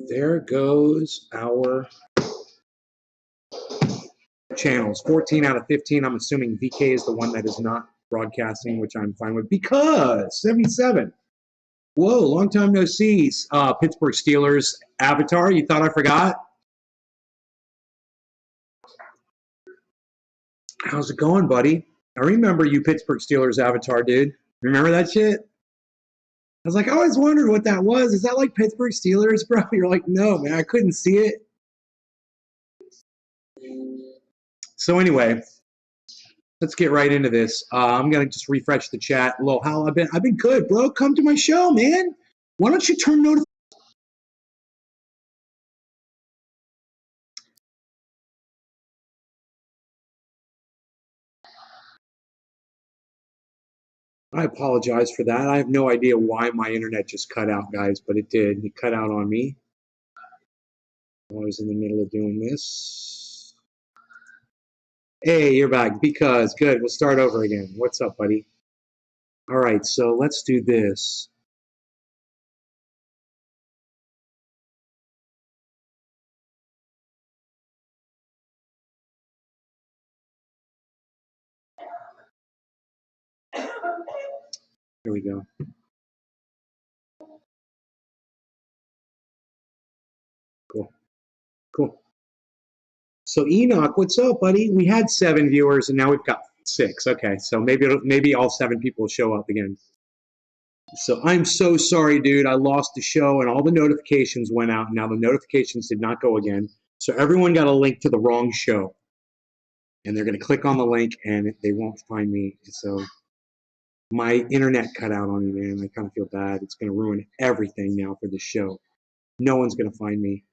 There goes our channels. 14 out of 15. I'm assuming VK is the one that is not broadcasting, which I'm fine with because 77. Whoa, long time no see. Pittsburgh Steelers avatar. You thought I forgot? How's it going, buddy? I remember you, Pittsburgh Steelers avatar, dude. Remember that shit? I was like, I always wondered what that was. Is that like Pittsburgh Steelers, bro? You're like, no, man, I couldn't see it. So anyway, let's get right into this. I'm gonna just refresh the chat. Hello, Hal. I've been good, bro. Come to my show, man. Why don't you turn notifications? I apologize for that. I have no idea why my internet just cut out, guys, but it did. It cut out on me. I was in the middle of doing this. Hey, you're back. Because good. We'll start over again. What's up, buddy? All right, so let's do this. Here we go. Cool. So Enoch, what's up, buddy? We had 7 viewers, and now we've got 6. Okay, so maybe all 7 people will show up again. So I'm so sorry, dude. I lost the show, and all the notifications went out. Now the notifications did not go again. So everyone got a link to the wrong show, and they're going to click on the link, and they won't find me. So my internet cut out on me, man. I kind of feel bad. It's going to ruin everything now for the show. No one's going to find me.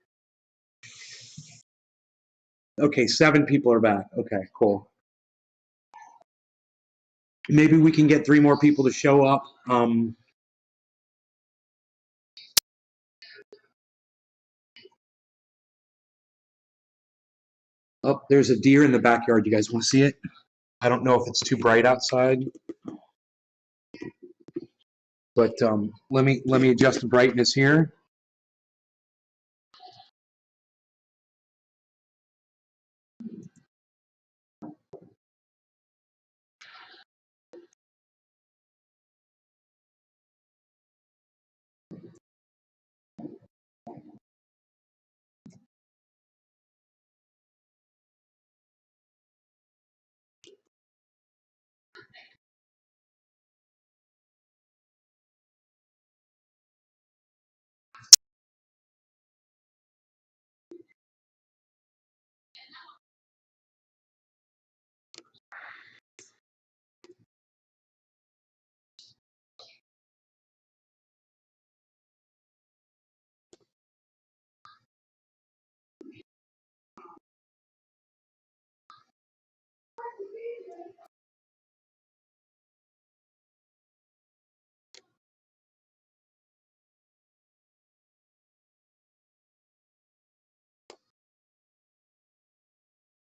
Okay, 7 people are back. Okay, cool. Maybe we can get 3 more people to show up. Oh, there's a deer in the backyard. You guys want to see it? I don't know if it's too bright outside, but let me adjust the brightness here.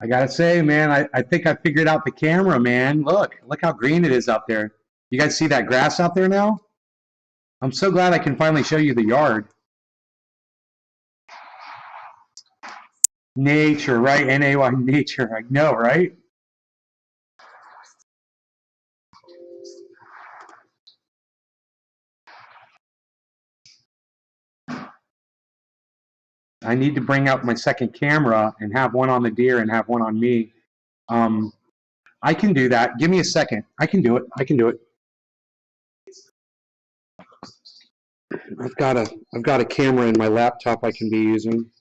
I gotta say, man, I think I figured out the camera, man. Look how green it is out there. You guys see that grass out there now? I'm so glad I can finally show you the yard. Nature, right? N-A-Y, nature. I know, right? I need to bring out my second camera and have one on the deer and have one on me. I can do that. Give me a second. I can do it. I can do it. I've got a camera in my laptop I can be using.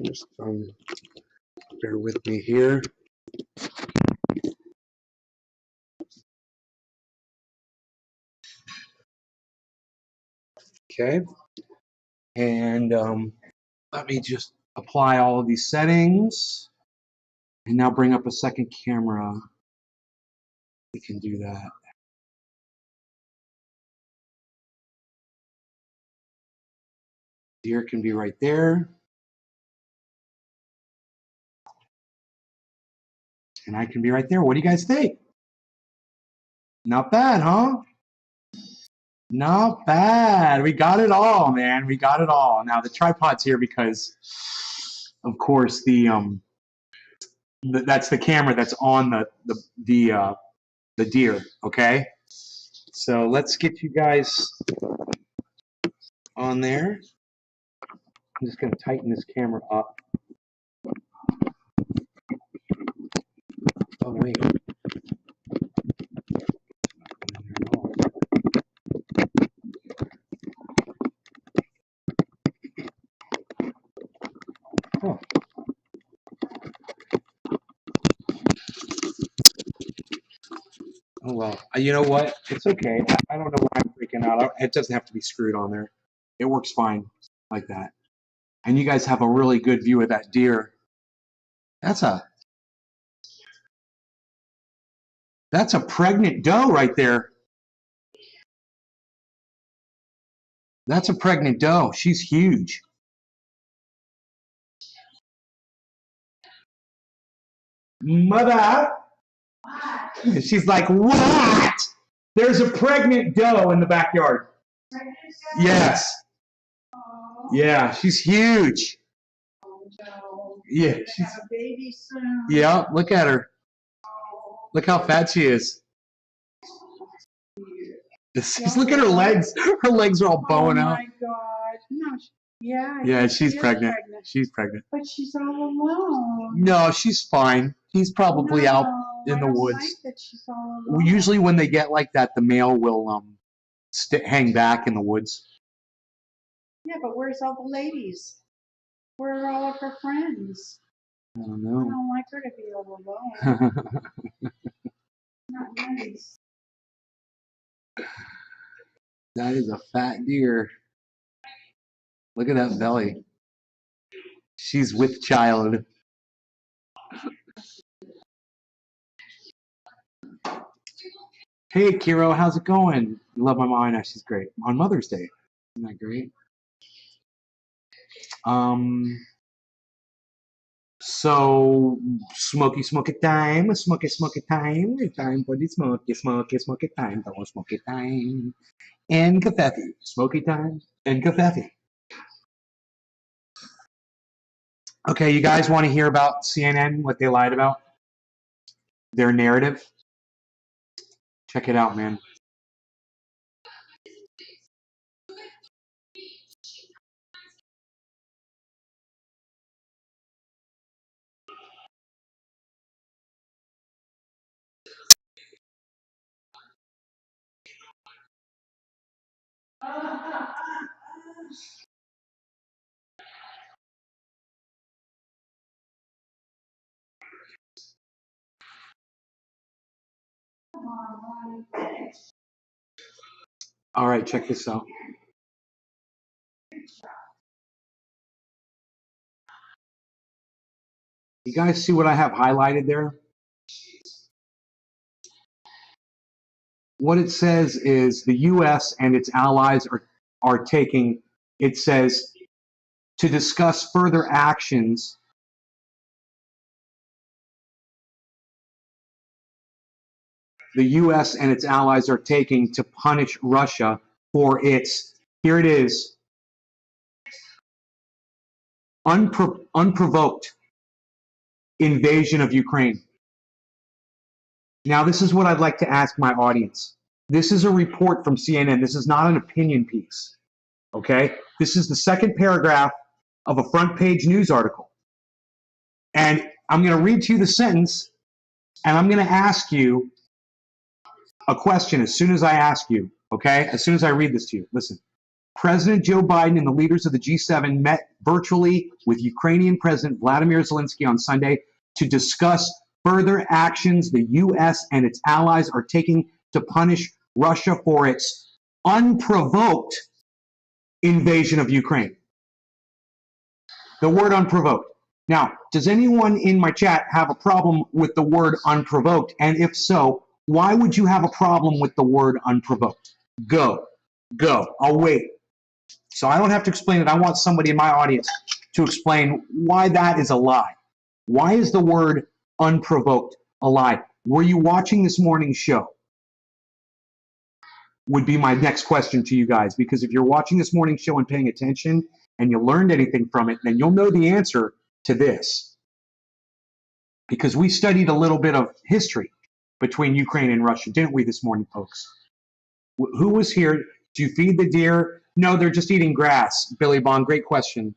Just, bear with me here. Okay. And let me just apply all of these settings. And now bring up a second camera. We can do that. Deer can be right there. And I can be right there. What do you guys think? Not bad, huh? Not bad. We got it all, man. We got it all. Now the tripod's here because, of course, that's the camera that's on the deer. Okay. So let's get you guys on there. I'm just gonna tighten this camera up. Oh wait. Oh. Oh well. You know what? It's okay. I don't know why I'm freaking out. It doesn't have to be screwed on there. It works fine like that. And you guys have a really good view of that deer. That's a pregnant doe right there. That's a pregnant doe. She's huge. Mother. And she's like, what? There's a pregnant doe in the backyard. Yes. Yeah, she's huge. Yeah, she's a baby soon. Yeah, look at her. Look how fat she is. Look at her legs. Her legs are all bowing out. Oh my God. No, yeah, she's pregnant. She's pregnant. But she's all alone. No, she's fine. He's probably out in the woods. Like that she's all alone. Usually when they get like that, the male will hang back in the woods. Yeah, but where's all the ladies? Where are all of her friends? I don't know. I don't like her to be all alone. Not nice. That is a fat deer. Look at that belly. She's with child. Hey, Kiro, how's it going? You love my mom? No, she's great. On Mother's Day. Isn't that great? So, smoky time, smoky time, time for the smoky time, double smoky time, and kafefe, smoky time, and kafefe. Okay, you guys want to hear about CNN, what they lied about? Their narrative? Check it out, man. All right, check this out. You guys see what I have highlighted there? What it says is the U.S. and its allies are taking, it says, to discuss further actions the U.S. and its allies are taking to punish Russia for its, here it is, unprovoked invasion of Ukraine. Now, this is what I'd like to ask my audience. This is a report from CNN. This is not an opinion piece, okay? This is the second paragraph of a front page news article. And I'm going to read to you the sentence, and I'm going to ask you a question as soon as I ask you, okay? As soon as I read this to you. Listen. President Joe Biden and the leaders of the G7 met virtually with Ukrainian President Vladimir Zelensky on Sunday to discuss further actions the U.S. and its allies are taking to punish Russia for its unprovoked invasion of Ukraine. The word unprovoked. Now, does anyone in my chat have a problem with the word unprovoked? And if so, why would you have a problem with the word unprovoked? Go. I'll wait. So I don't have to explain it. I want somebody in my audience to explain why that is a lie. Why is the word unprovoked a lie? Were you watching this morning's show? would be my next question to you guys, because if you're watching this morning show and paying attention and you learned anything from it, then you'll know the answer to this. Because we studied a little bit of history between Ukraine and Russia, didn't we, this morning, folks? Who was here? Do you feed the deer? No, they're just eating grass. Billy Bond, great question.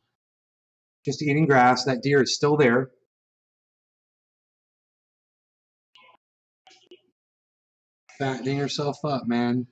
Just eating grass. That deer is still there. Fattening yourself up, man.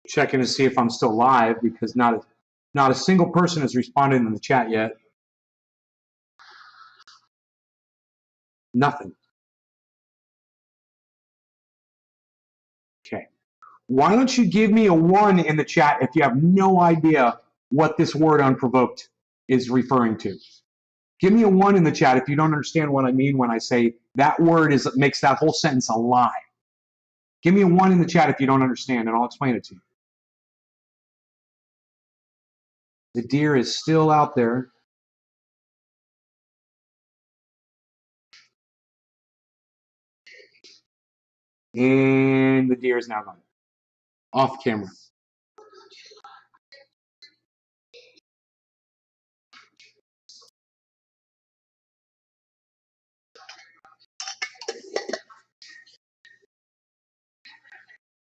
Checking to see if I'm still live, because not a single person has responded in the chat yet. Nothing. Okay. Why don't you give me a 1 in the chat if you have no idea what this word unprovoked is referring to? Give me a 1 in the chat if you don't understand what I mean when I say that word makes that whole sentence a lie. Give me a 1 in the chat if you don't understand, and I'll explain it to you. The deer is still out there. And the deer is now gone. Off camera.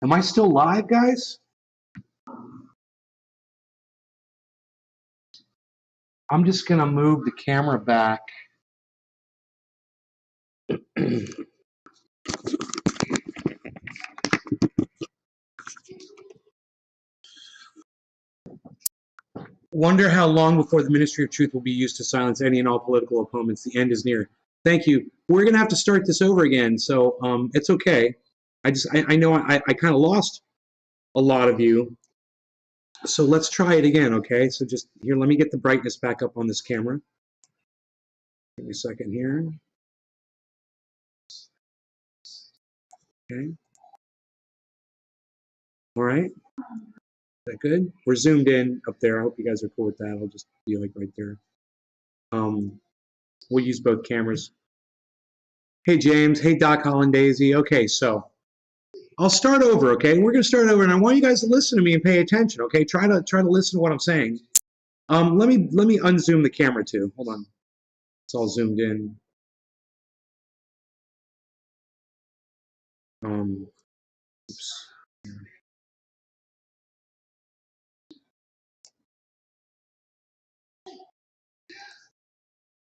Am I still live, guys? I'm just going to move the camera back. Wonder how long before the Ministry of Truth will be used to silence any and all political opponents. The end is near. Thank you. We're going to have to start this over again, so it's okay. I know I kind of lost a lot of you. So let's try it again, okay? So just here, let me get the brightness back up on this camera. Give me a second here. Okay. All right. Is that good? We're zoomed in up there. I hope you guys are cool with that. I'll just be like right there. We'll use both cameras. Hey, James. Hey, Doc Holland Daisy. Okay, so I'll start over, okay? We're going to start over, and I want you guys to listen to me and pay attention, okay? Try to listen to what I'm saying. Let me unzoom the camera too. Hold on. It's all zoomed in. Oops.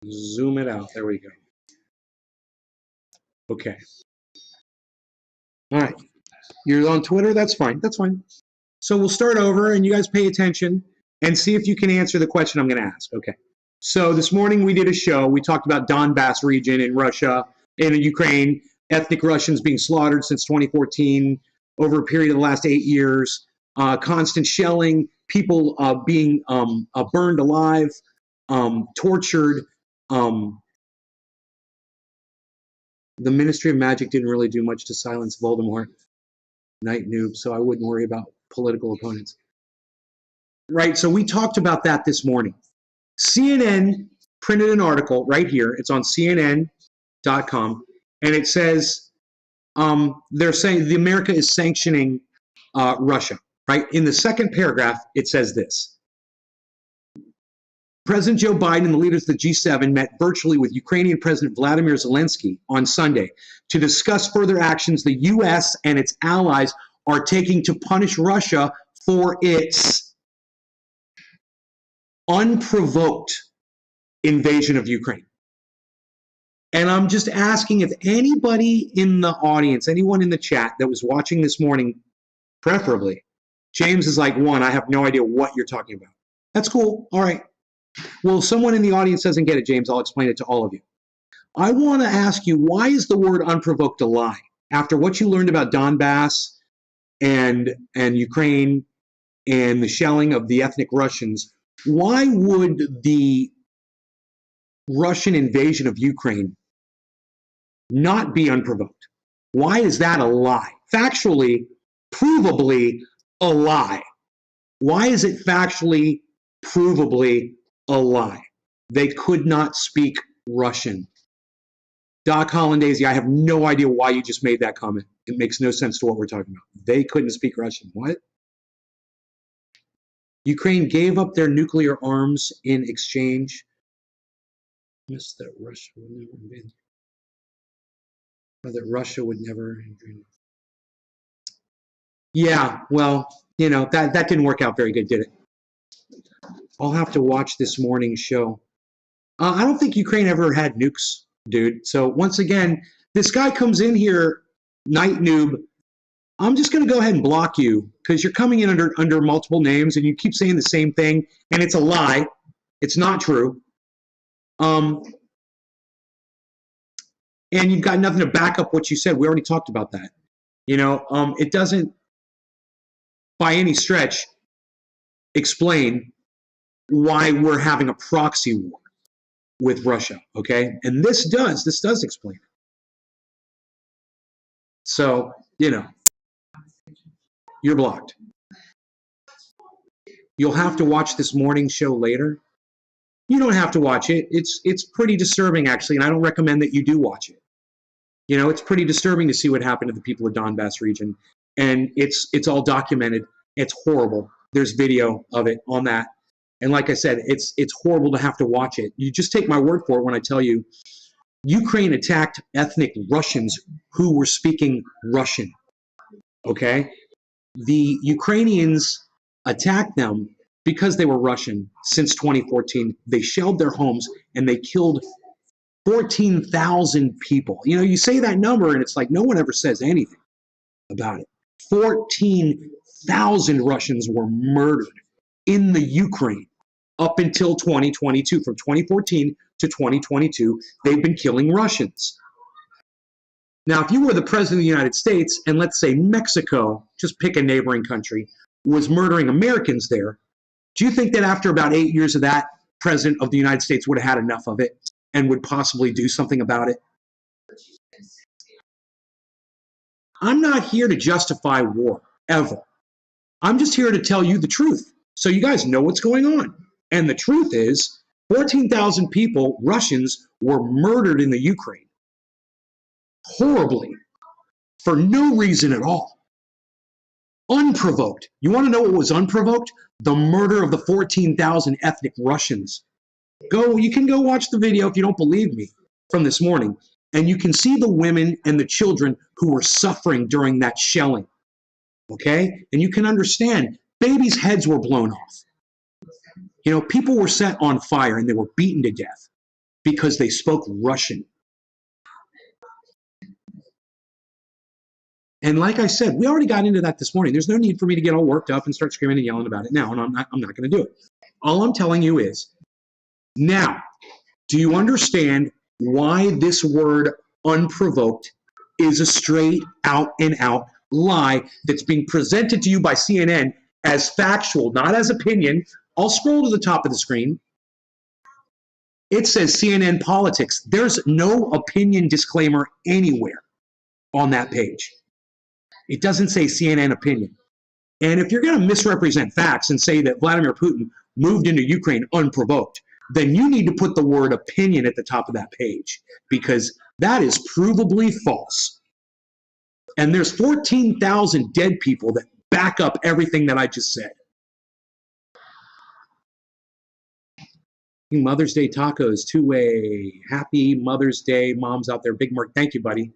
Zoom it out. There we go. Okay. All right. You're on Twitter? That's fine. That's fine. So we'll start over, and you guys pay attention and see if you can answer the question I'm going to ask. Okay. So this morning we did a show. We talked about Donbass region in Russia, in Ukraine, ethnic Russians being slaughtered since 2014 over a period of the last 8 years, constant shelling, people being burned alive, tortured. The Ministry of Magic didn't really do much to silence Voldemort, Night Noob, so I wouldn't worry about political opponents. Right, so we talked about that this morning. CNN printed an article right here. It's on CNN.com, and it says they're saying the America is sanctioning Russia. Right, in the second paragraph, it says this. President Joe Biden and the leaders of the G7 met virtually with Ukrainian President Vladimir Zelensky on Sunday to discuss further actions the U.S. and its allies are taking to punish Russia for its unprovoked invasion of Ukraine. And I'm just asking if anybody in the audience, anyone in the chat that was watching this morning, preferably, James is like, one, I have no idea what you're talking about. That's cool. All right. Well, if someone in the audience doesn't get it, James, I'll explain it to all of you. I want to ask you, why is the word unprovoked a lie? After what you learned about Donbass and Ukraine and the shelling of the ethnic Russians, why would the Russian invasion of Ukraine not be unprovoked? Why is that a lie? Factually, provably a lie. Why is it factually, provably a lie? They could not speak Russian. Doc Hollandaise, I have no idea why you just made that comment. It makes no sense to what we're talking about. They couldn't speak Russian. What? Ukraine gave up their nuclear arms in exchange. Missed that Russia would never invade. Or that Russia would never invade. Yeah, well, you know, that didn't work out very good, did it? I'll have to watch this morning's show. I don't think Ukraine ever had nukes, dude. So once again, this guy comes in here, Night Noob. I'm just going to go ahead and block you because you're coming in under multiple names and you keep saying the same thing, and it's a lie. It's not true. And you've got nothing to back up what you said. We already talked about that. You know, it doesn't, by any stretch, explain why we're having a proxy war with Russia, okay? And this does explain it. So, you know, you're blocked. You'll have to watch this morning show later. You don't have to watch it. It's pretty disturbing, actually, and I don't recommend that you do watch it. You know, it's pretty disturbing to see what happened to the people of Donbass region, and it's all documented. It's horrible. There's video of it on that. And like I said, it's horrible to have to watch it. You just take my word for it when I tell you Ukraine attacked ethnic Russians who were speaking Russian, okay? The Ukrainians attacked them because they were Russian since 2014. They shelled their homes and they killed 14,000 people. You know, you say that number and it's like no one ever says anything about it. 14,000 Russians were murdered in the Ukraine up until 2022. From 2014 to 2022, they've been killing Russians. Now, if you were the president of the United States, and let's say Mexico, just pick a neighboring country, was murdering Americans there, do you think that after about 8 years of that, president of the United States would have had enough of it and would possibly do something about it? I'm not here to justify war, ever. I'm just here to tell you the truth, so you guys know what's going on. And the truth is, 14,000 people, Russians, were murdered in the Ukraine. Horribly. For no reason at all. Unprovoked. You want to know what was unprovoked? The murder of the 14,000 ethnic Russians. You can go watch the video if you don't believe me from this morning, and you can see the women and the children who were suffering during that shelling. Okay? And you can understand, babies' heads were blown off. You know, people were set on fire and they were beaten to death because they spoke Russian. And like I said, we already got into that this morning. There's no need for me to get all worked up and start screaming and yelling about it now, and I'm not going to do it. All I'm telling you is, now, do you understand why this word unprovoked is a straight out and out lie that's being presented to you by CNN as factual, not as opinion? I'll scroll to the top of the screen. It says CNN Politics. There's no opinion disclaimer anywhere on that page. It doesn't say CNN opinion. And if you're going to misrepresent facts and say that Vladimir Putin moved into Ukraine unprovoked, then you need to put the word opinion at the top of that page, because that is provably false. And there's 14,000 dead people that back up everything that I just said. Mother's Day tacos, two-way. Happy Mother's Day, moms out there. Big Mark, thank you, buddy.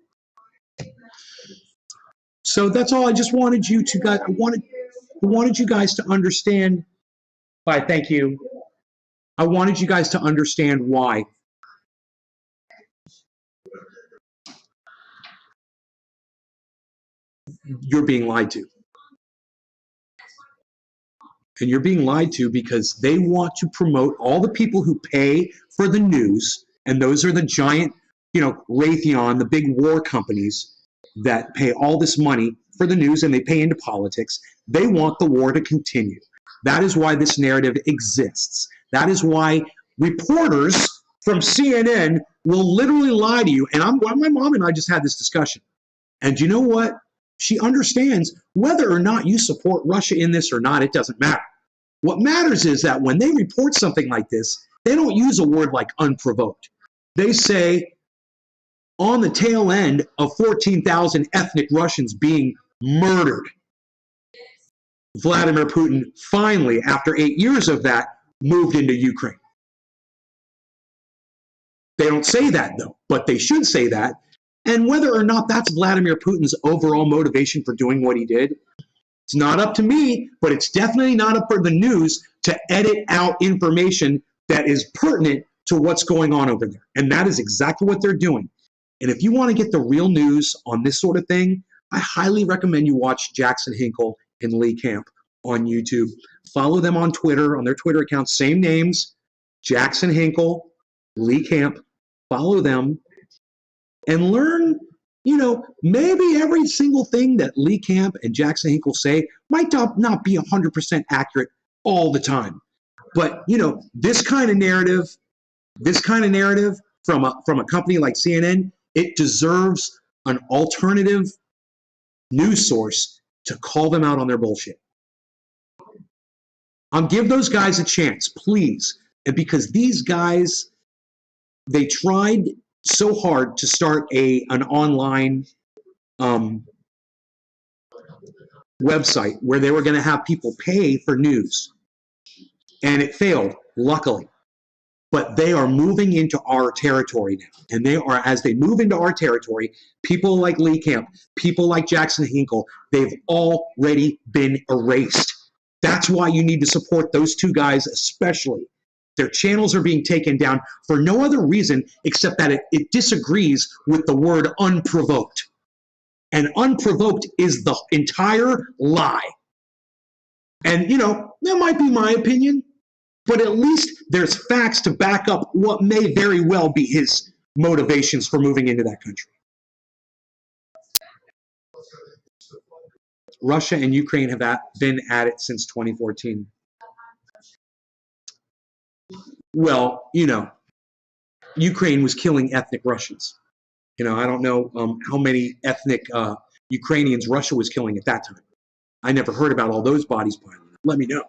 So that's all. I just wanted you to guys. I wanted you guys to understand. Bye. Thank you. I wanted you guys to understand why you're being lied to. And you're being lied to because they want to promote all the people who pay for the news, and those are the giant, Raytheon, the big war companies that pay all this money for the news and they pay into politics. They want the war to continue. That is why this narrative exists. That is why reporters from CNN will literally lie to you. And my mom and I just had this discussion. And you know what? She understands whether or not you support Russia in this or not, it doesn't matter. What matters is that when they report something like this, they don't use a word like unprovoked. They say, on the tail end of 14,000 ethnic Russians being murdered, Vladimir Putin finally, after 8 years of that, moved into Ukraine. They don't say that, though, but they should say that. And whether or not that's Vladimir Putin's overall motivation for doing what he did, it's not up to me, but it's definitely not up for the news to edit out information that is pertinent to what's going on over there. And that is exactly what they're doing. And if you want to get the real news on this sort of thing, I highly recommend you watch Jackson Hinkle and Lee Camp on YouTube. Follow them on Twitter, on their Twitter accounts, same names, Jackson Hinkle, Lee Camp. Follow them and learn, maybe every single thing that Lee Camp and Jackson Hinkle say might not be 100% accurate all the time. But, this kind of narrative from a company like CNN, it deserves an alternative news source to call them out on their bullshit. Give those guys a chance, please. And because these guys, they tried so hard to start an online website where they were going to have people pay for news. And it failed, luckily. But they are moving into our territory now. And as they move into our territory, people like Lee Camp, people like Jackson Hinkle, they've already been erased. That's why you need to support those two guys especially. Their channels are being taken down for no other reason except that it disagrees with the word unprovoked. And unprovoked is the entire lie. And, that might be my opinion, but at least there's facts to back up what may very well be his motivations for moving into that country. Russia and Ukraine have been at it since 2014. Well, Ukraine was killing ethnic Russians. I don't know how many ethnic Ukrainians Russia was killing at that time. I never heard about all those bodies piling up. Let me know.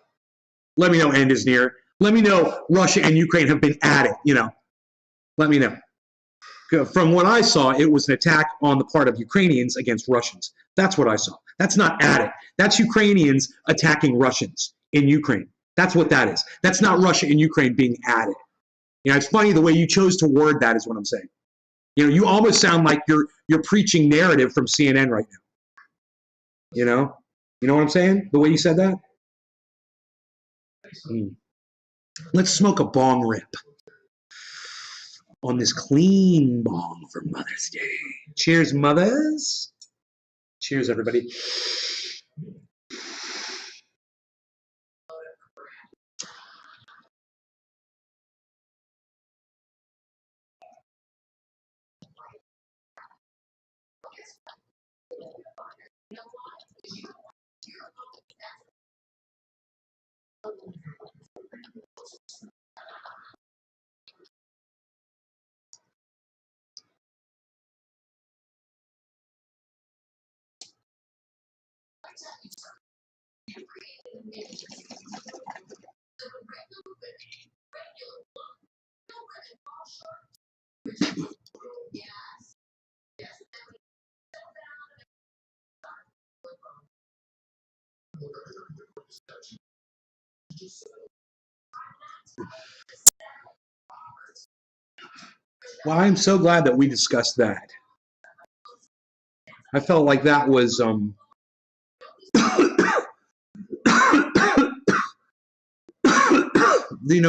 Let me know end is near. Let me know Russia and Ukraine have been at it, Let me know. From what I saw, it was an attack on the part of Ukrainians against Russians. That's what I saw. That's not at it. That's Ukrainians attacking Russians in Ukraine. That's what that is. That's not Russia and Ukraine being at it. It's funny the way you chose to word that is what I'm saying. You almost sound like you're preaching narrative from CNN right now. You know what I'm saying? The way you said that? Let's smoke a bong rip on this clean bong for Mother's Day. Cheers, mothers. Cheers, everybody. Well, I'm so glad that we discussed that. I felt like that was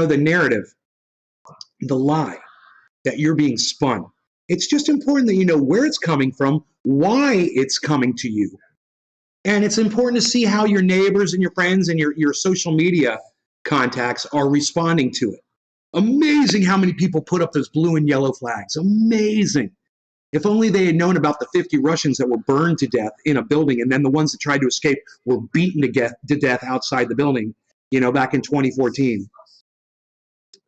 the narrative, the lie that you're being spun. It's just important that you know where it's coming from, why it's coming to you, And it's important to see how your neighbors and your friends and your social media contacts are responding to it. Amazing how many people put up those blue and yellow flags. Amazing. If only they had known about the 50 Russians that were burned to death in a building, and then the ones that tried to escape were beaten to death outside the building, back in 2014.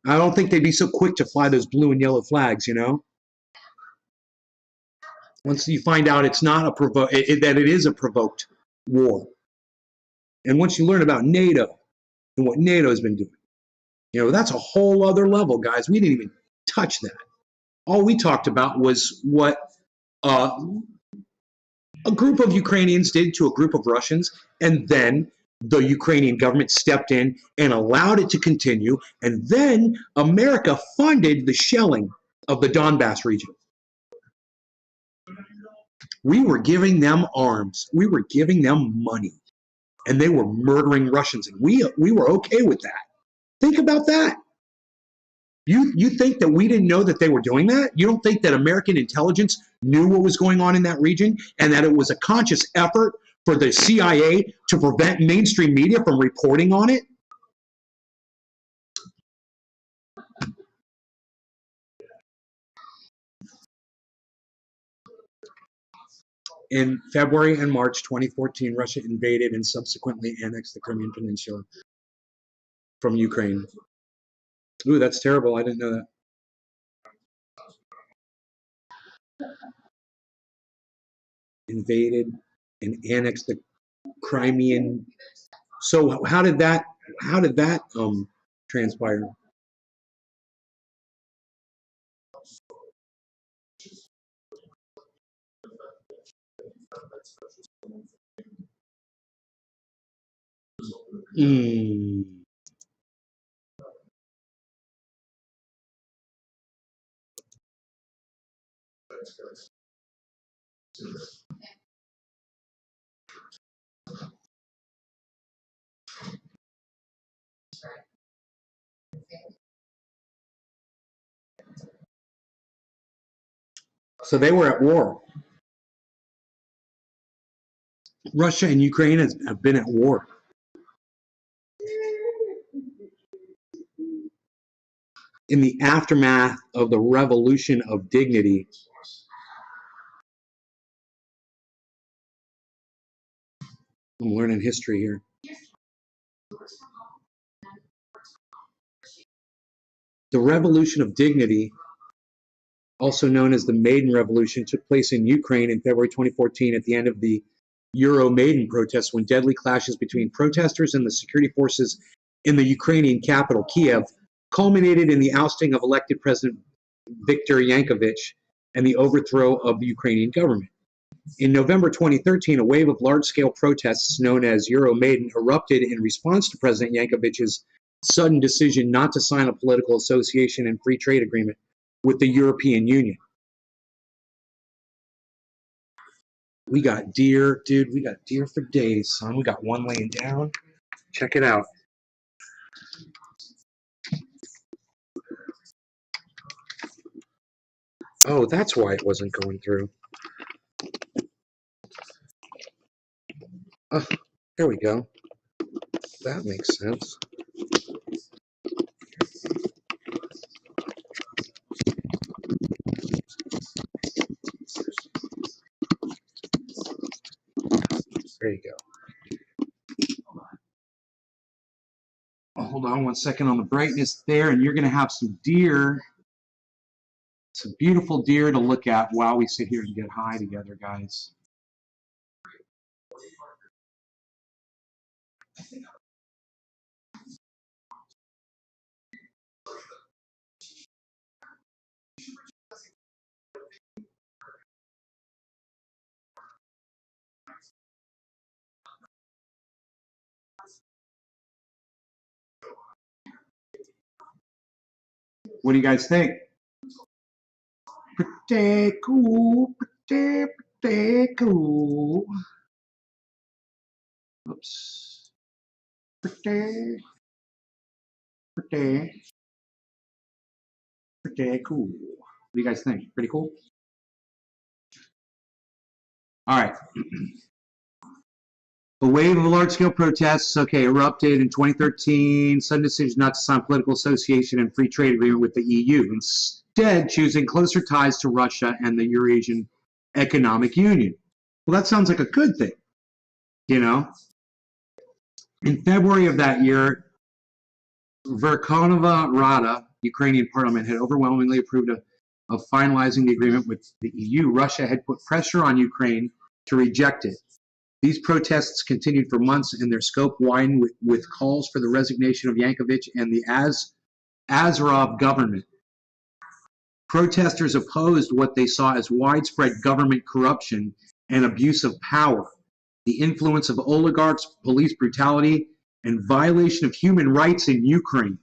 I don't think they'd be so quick to fly those blue and yellow flags, Once you find out it's not that it is a provoked war. And once you learn about NATO and what NATO has been doing, that's a whole other level, guys. We didn't even touch that. All we talked about was what a group of Ukrainians did to a group of Russians, and then the Ukrainian government stepped in and allowed it to continue, and then America funded the shelling of the Donbass region. We were giving them arms. We were giving them money, and they were murdering Russians, and we were okay with that. Think about that. You think that we didn't know that they were doing that? You don't think that American intelligence knew what was going on in that region and that it was a conscious effort for the CIA to prevent mainstream media from reporting on it? In February and March 2014, Russia invaded and subsequently annexed the Crimean Peninsula from Ukraine. Ooh, that's terrible. I didn't know that. Invaded and annexed the Crimean. So how did that transpire? Mm. So they were at war. Russia and Ukraine have been at war. In the aftermath of the Revolution of Dignity, I'm learning history here. The Revolution of Dignity, also known as the Maidan Revolution, took place in Ukraine in February 2014 at the end of the Euromaidan protests, when deadly clashes between protesters and the security forces in the Ukrainian capital, Kiev, culminated in the ousting of elected President Viktor Yanukovych and the overthrow of the Ukrainian government. In November 2013, a wave of large-scale protests known as Euromaidan erupted in response to President Yankovich's sudden decision not to sign a political association and free trade agreement with the European Union. We got deer, dude. We got deer for days, son. We got one laying down. Check it out. Oh, that's why it wasn't going through. There we go. That makes sense. There you go. Oh, hold on 1 second on the brightness there, and you're going to have some deer. Some beautiful deer to look at while we sit here and get high together, guys. What do you guys think? Pretty cool, pretty cool. Oops. Pretty cool. What do you guys think? Pretty cool? All right. A wave of large-scale protests, erupted in 2013. Sudden decision not to sign political association and free trade agreement with the EU, instead choosing closer ties to Russia and the Eurasian Economic Union. Well, that sounds like a good thing, you know? In February of that year, Verkhovna Rada, Ukrainian parliament, had overwhelmingly approved of finalizing the agreement with the EU. Russia had put pressure on Ukraine to reject it. These protests continued for months, and their scope widened with calls for the resignation of Yankovic and the Azarov government. Protesters opposed what they saw as widespread government corruption and abuse of power, the influence of oligarchs, police brutality, and violation of human rights in Ukraine.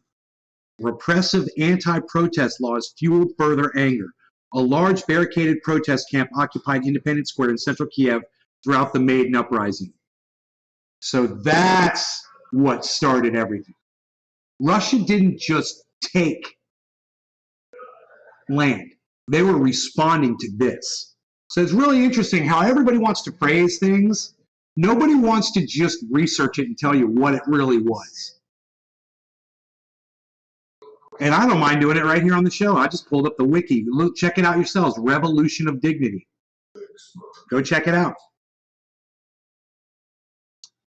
Repressive anti-protest laws fueled further anger. A large barricaded protest camp occupied Independence Square in central Kiev throughout the Maidan uprising. So that's what started everything. Russia didn't just take land. They were responding to this. So it's really interesting how everybody wants to phrase things. Nobody wants to just research it and tell you what it really was. And I don't mind doing it right here on the show. I just pulled up the wiki. Look, check it out yourselves. Revolution of Dignity. Go check it out.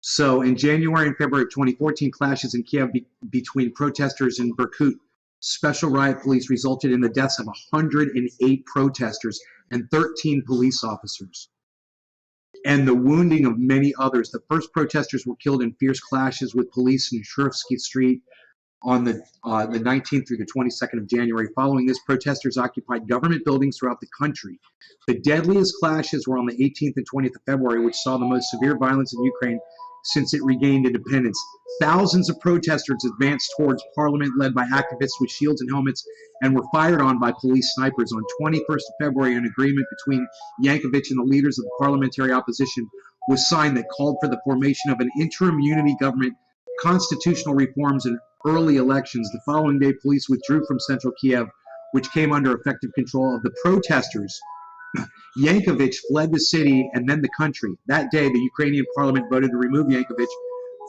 So in January and February of 2014, clashes in Kiev between protesters and Berkut special riot police resulted in the deaths of 108 protesters and 13 police officers, and the wounding of many others. The first protesters were killed in fierce clashes with police in Shurovsky Street on the 19th through the 22nd of January. Following this, protesters occupied government buildings throughout the country. The deadliest clashes were on the 18th and 20th of February, which saw the most severe violence in Ukraine since it regained independence. Thousands of protesters advanced towards parliament led by activists with shields and helmets and were fired on by police snipers. On 21st of February, an agreement between Yankovic and the leaders of the parliamentary opposition was signed that called for the formation of an interim unity government, constitutional reforms, and early elections. The following day, police withdrew from central Kiev, which came under effective control of the protesters. Yankovic fled the city and then the country. That day, the Ukrainian parliament voted to remove Yankovic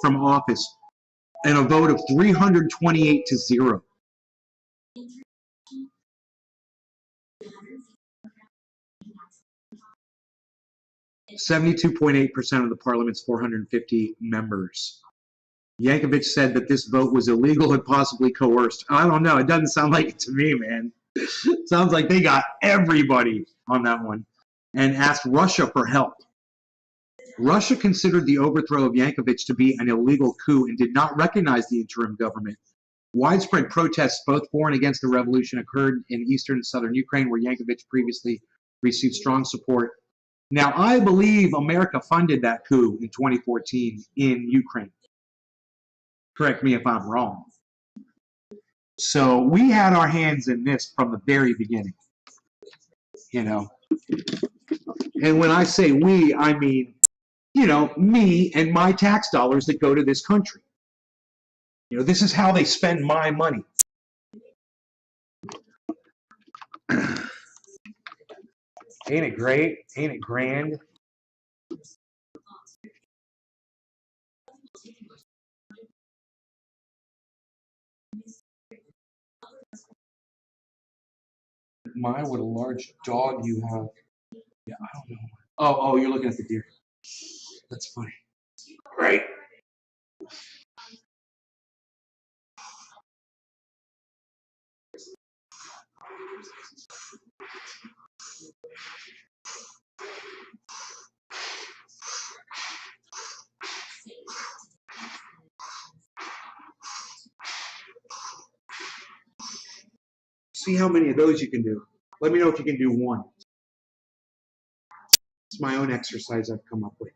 from office in a vote of 328 to 0. (72.8% of the parliament's 450 members). Yankovic said that this vote was illegal and possibly coerced. I don't know. It doesn't sound like it to me, man. It sounds like they got everybody on that one, and asked Russia for help. Russia considered the overthrow of Yankovic to be an illegal coup and did not recognize the interim government. Widespread protests, both for and against the revolution, occurred in eastern and southern Ukraine, where Yankovic previously received strong support. Now, I believe America funded that coup in 2014 in Ukraine. Correct me if I'm wrong. So we had our hands in this from the very beginning, you know. And when I say we, I mean, you know, me and my tax dollars that go to this country. You know, this is how they spend my money. Ain't it great? Ain't it grand? My, what a large dog you have. Yeah, I don't know. Oh, you're looking at the deer. That's funny. Right. See how many of those you can do. Let me know if you can do one. It's my own exercise I've come up with.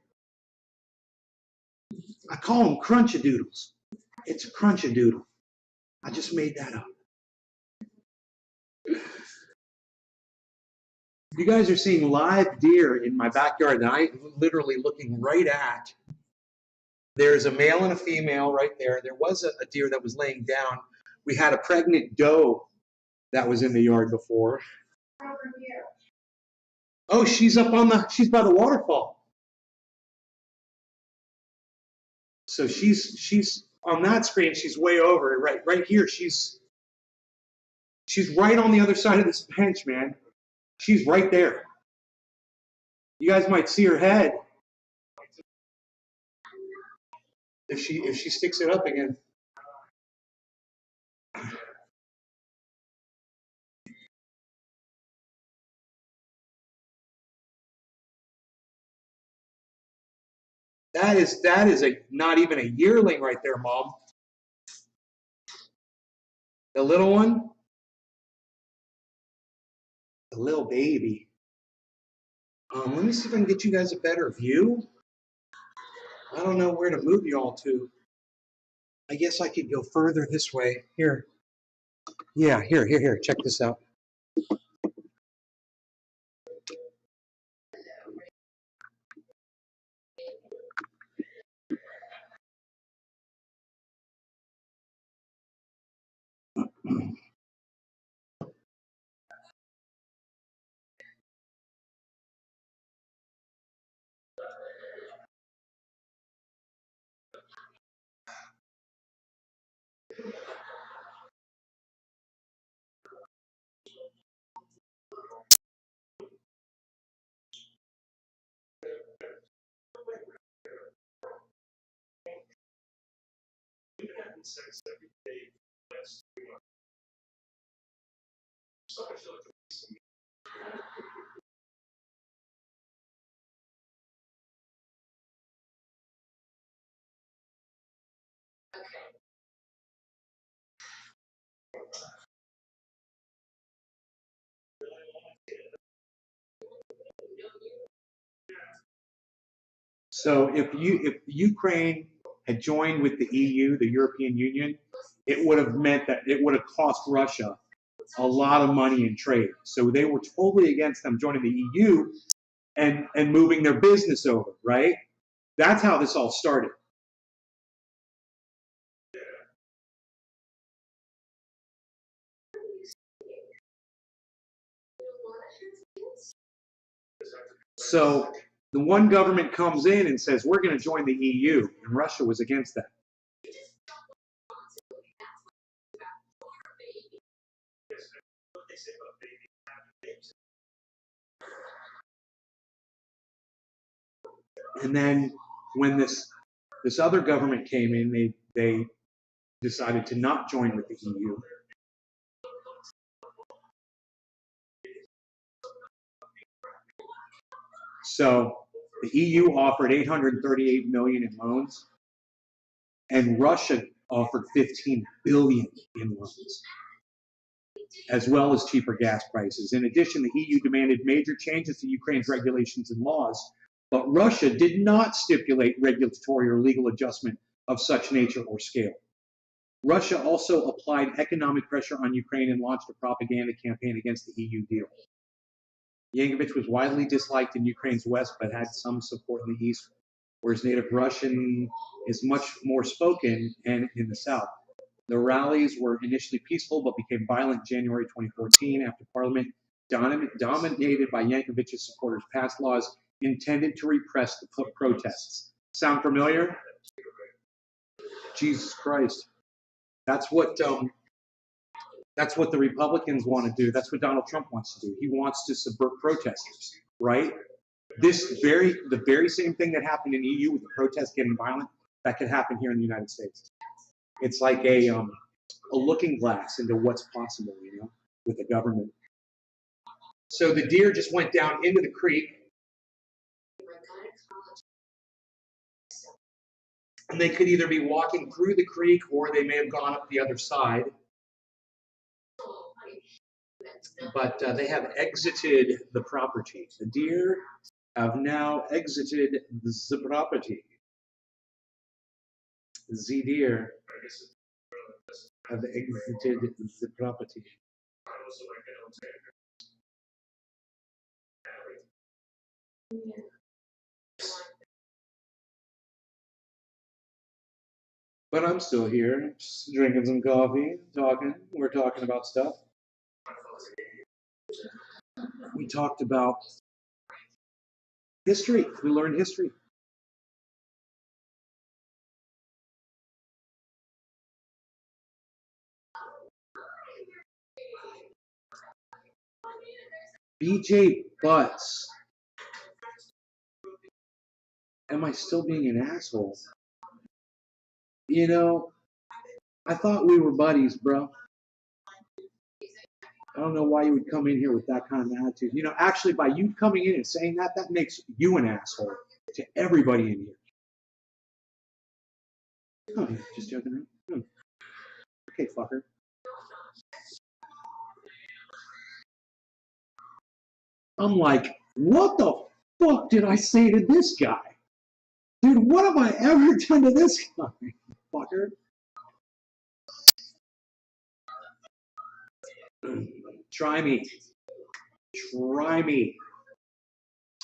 I call them crunchadoodles. It's a crunchadoodle. I just made that up. You guys are seeing live deer in my backyard that I'm literally looking right at. There's a male and a female right there. There was a deer that was laying down. We had a pregnant doe that was in the yard before. Oh, she's up on she's by the waterfall. So she's on that screen. She's way over right here. She's right on the other side of this bench, man. She's right there. You guys might see her head if she sticks it up again. That is a not even a yearling right there, Mom. The little one, the little baby. Let me see if I can get you guys a better view. I don't know where to move you all to. I guess I could go further this way. Here. Yeah, here. Check this out. So if Ukraine had joined with the EU, the European Union, it would have meant that it would have cost Russia a lot of money in trade. So they were totally against them joining the EU and moving their business over, right? That's how this all started. So the one government comes in and says, we're going to join the EU, and Russia was against that. And then when this other government came in, they decided to not join with the EU. So the EU offered 838 million in loans, and Russia offered 15 billion in loans, as well as cheaper gas prices. In addition, the EU demanded major changes to Ukraine's regulations and laws, but Russia did not stipulate regulatory or legal adjustment of such nature or scale. Russia also applied economic pressure on Ukraine and launched a propaganda campaign against the EU deal. Yankovich was widely disliked in Ukraine's west, but had some support in the east, whereas native Russian is much more spoken and in the south. The rallies were initially peaceful, but became violent in January 2014 after Parliament, dominated by Yankovich's supporters, passed laws intended to repress the protests. Sound familiar? Jesus Christ. That's what the Republicans want to do. That's what Donald Trump wants to do. He wants to subvert protesters, right? The very same thing that happened in EU with the protests getting violent, that could happen here in the United States. It's like a looking glass into what's possible, with the government. So the deer just went down into the creek, and they could either be walking through the creek or they may have gone up the other side. But they have exited the property. The deer have now exited the property. The deer have exited the property. But I'm still here, just drinking some coffee, talking. We're talking about stuff. We talked about history. We learned history. BJ Butts. Am I still being an asshole? You know, I thought we were buddies, bro. I don't know why you would come in here with that kind of attitude. You know, actually, by you coming in and saying that, that makes you an asshole to everybody in here. Oh, just joking around. Okay, fucker. I'm like, what the fuck did I say to this guy? Dude, what have I ever done to this guy, fucker? Try me. Try me.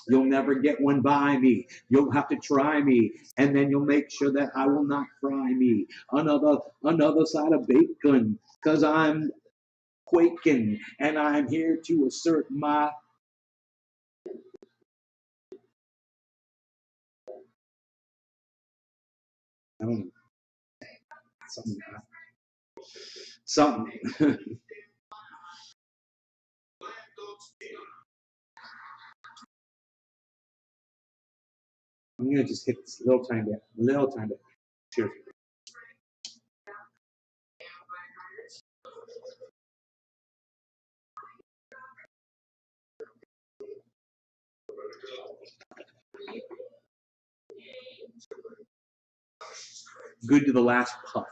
You'll never get one by me. You'll have to try me, and then you'll make sure that I will not fry me. Another side of bacon, cause I'm quaking, and I'm here to assert my. I don't know. Something. I'm gonna just hit this little tiny bit. Cheers. Good to the last puff.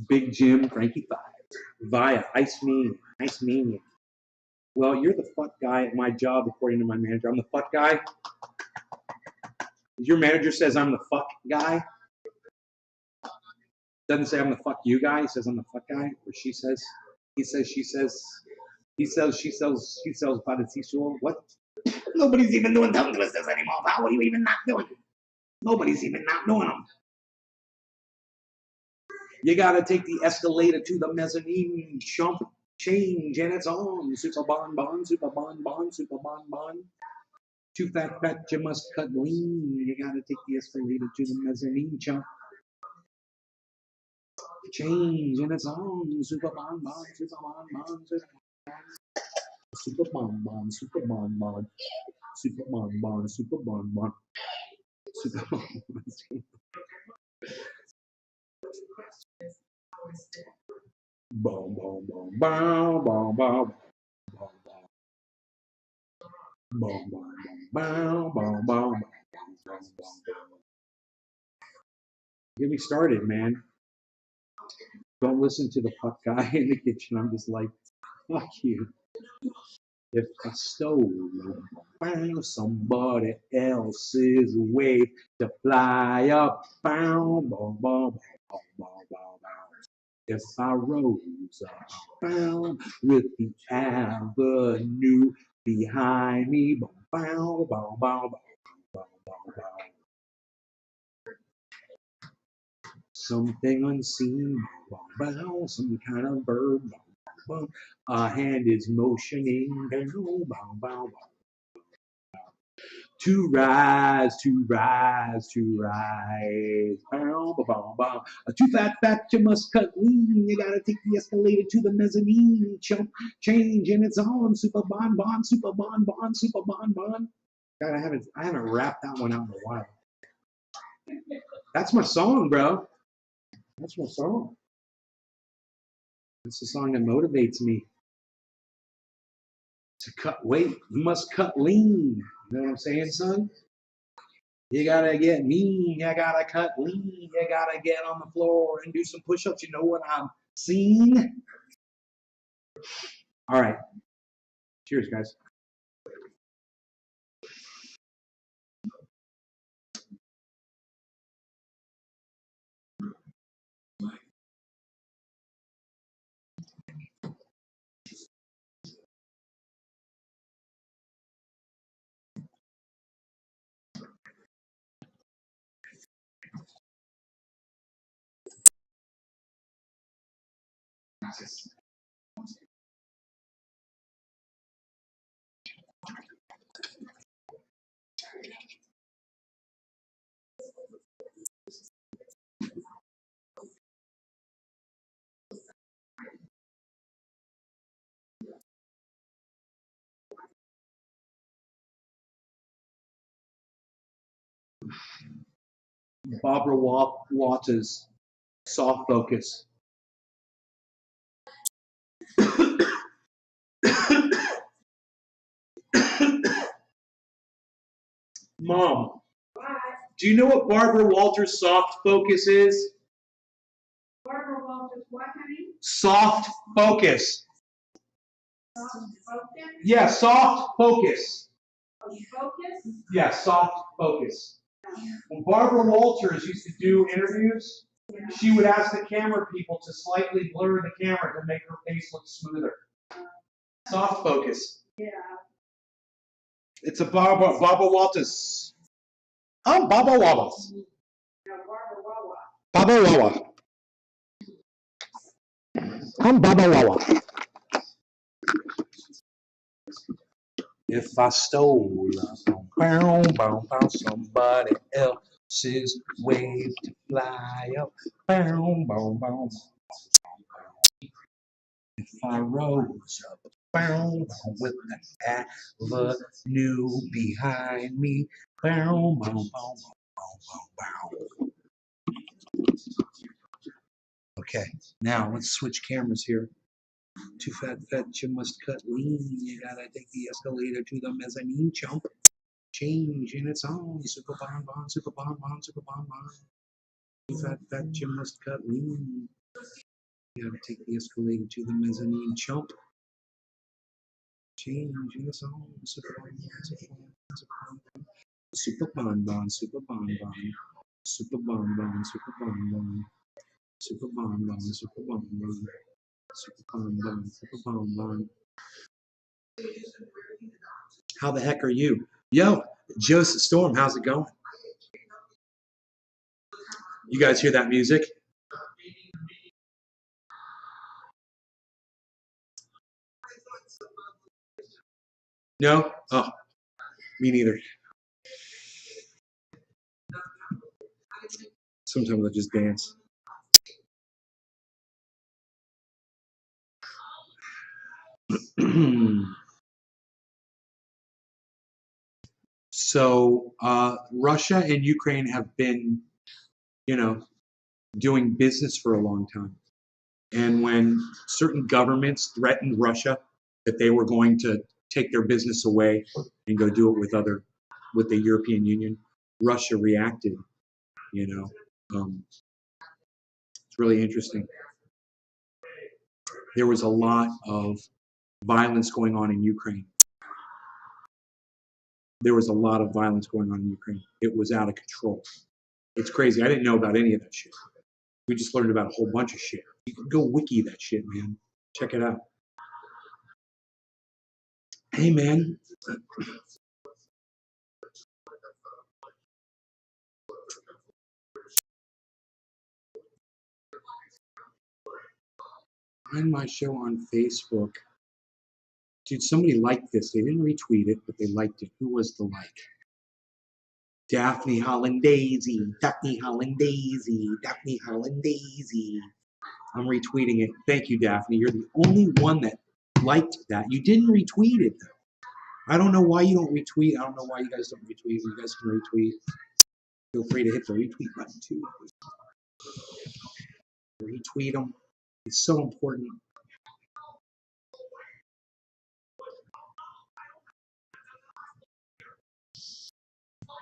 Big Jim, Frankie Five. Via, Ice Mania. Well, you're the fuck guy at my job, according to my manager. I'm the fuck guy. Your manager says I'm the fuck guy. Doesn't say I'm the fuck you guy. He says I'm the fuck guy. Or she says. He says, she says. He sells, she sells, she sells parecito. What? Nobody's even doing tongue twisters anymore, pal. What are you even not doing? Nobody's even not doing them. You gotta take the escalator to the mezzanine, chump, change, and it's on. Super bon, super bon, super bon. Too fat, you must cut lean. You gotta take the escalator to the mezzanine, chump. Change, and it's on. Super bon, super bon, super bon, super bon, super bon, super bon, super bon. Boom, boom, boom, boom, boom, boom. Boom, boom, boom, boom, boom, boom. Get me started, man. Don't listen to the puck guy in the kitchen. I'm just like, fuck you. If I stole somebody else's way to fly up, bow, bow, bow, bow, bow, bow, bow. If I rose up, bow, with the avenue behind me, bow, bow, bow, bow, bow, bow, bow. Something unseen, bow, bow, some kind of verb, bow, bow, bow. A hand is motioning, bow, bow, bow, bow. To rise, to rise, to rise. Bow, bow, bow, bow. Too fat, you must cut lean. You gotta take the escalator to the mezzanine. Chump, change, and it's on. Super bon, super bon, super bon. God, I haven't rapped that one out in a while. That's my song, bro. That's my song. That's the song that motivates me to cut weight. You must cut lean. You know what I'm saying, son? You gotta get mean, you gotta cut lean, you gotta get on the floor and do some push-ups. You know what I'm seeing? All right. Cheers, guys. Barbara Walters soft focus. Mom, do you know what Barbara Walters soft focus is? Barbara Walters, what, honey? Soft focus. Soft focus? Yeah, soft focus. Oh, focus? Yeah, soft focus. When Barbara Walters used to do interviews, she would ask the camera people to slightly blur the camera to make her face look smoother. Soft focus. Yeah. It's a Barbara Walters. I'm Barbara Walters. No, Barbara Wawa. Barbara Wawa. I'm Barbara Wawa. If I stole somebody else's wave to fly up, if I rose up with the avenue behind me, okay, now let's switch cameras here. Too fat, you must cut lean. You gotta take the escalator to the mezzanine jump. Change in its own. Super bon, super bon, super bon. Too fat, you must cut lean. You gotta take the escalator to the mezzanine jump. Change in its own. Super bon, super bon. Super bon, super bon. Super bon, super bon. Super bon, super bon. Super bon. How the heck are you? Yo, Joseph Storm, how's it going? You guys hear that music? No? Oh, me neither. Sometimes I just dance. So Russia and Ukraine have been, doing business for a long time. And when certain governments threatened Russia that they were going to take their business away and go do it with the European Union, Russia reacted. It's really interesting. There was a lot of violence going on in Ukraine. There was a lot of violence going on in Ukraine. It was out of control. It's crazy. I didn't know about any of that shit. We just learned about a whole bunch of shit. You can go wiki that shit, man. Check it out. Hey, man. Find my show on Facebook. Dude, somebody liked this. They didn't retweet it, but they liked it. Who was the like? Daphne Hollandaise. Daphne Hollandaise. Daphne Hollandaise. I'm retweeting it. Thank you, Daphne. You're the only one that liked that. You didn't retweet it, though. I don't know why you don't retweet. I don't know why you guys don't retweet. You guys can retweet. Feel free to hit the retweet button, too. Retweet them. It's so important.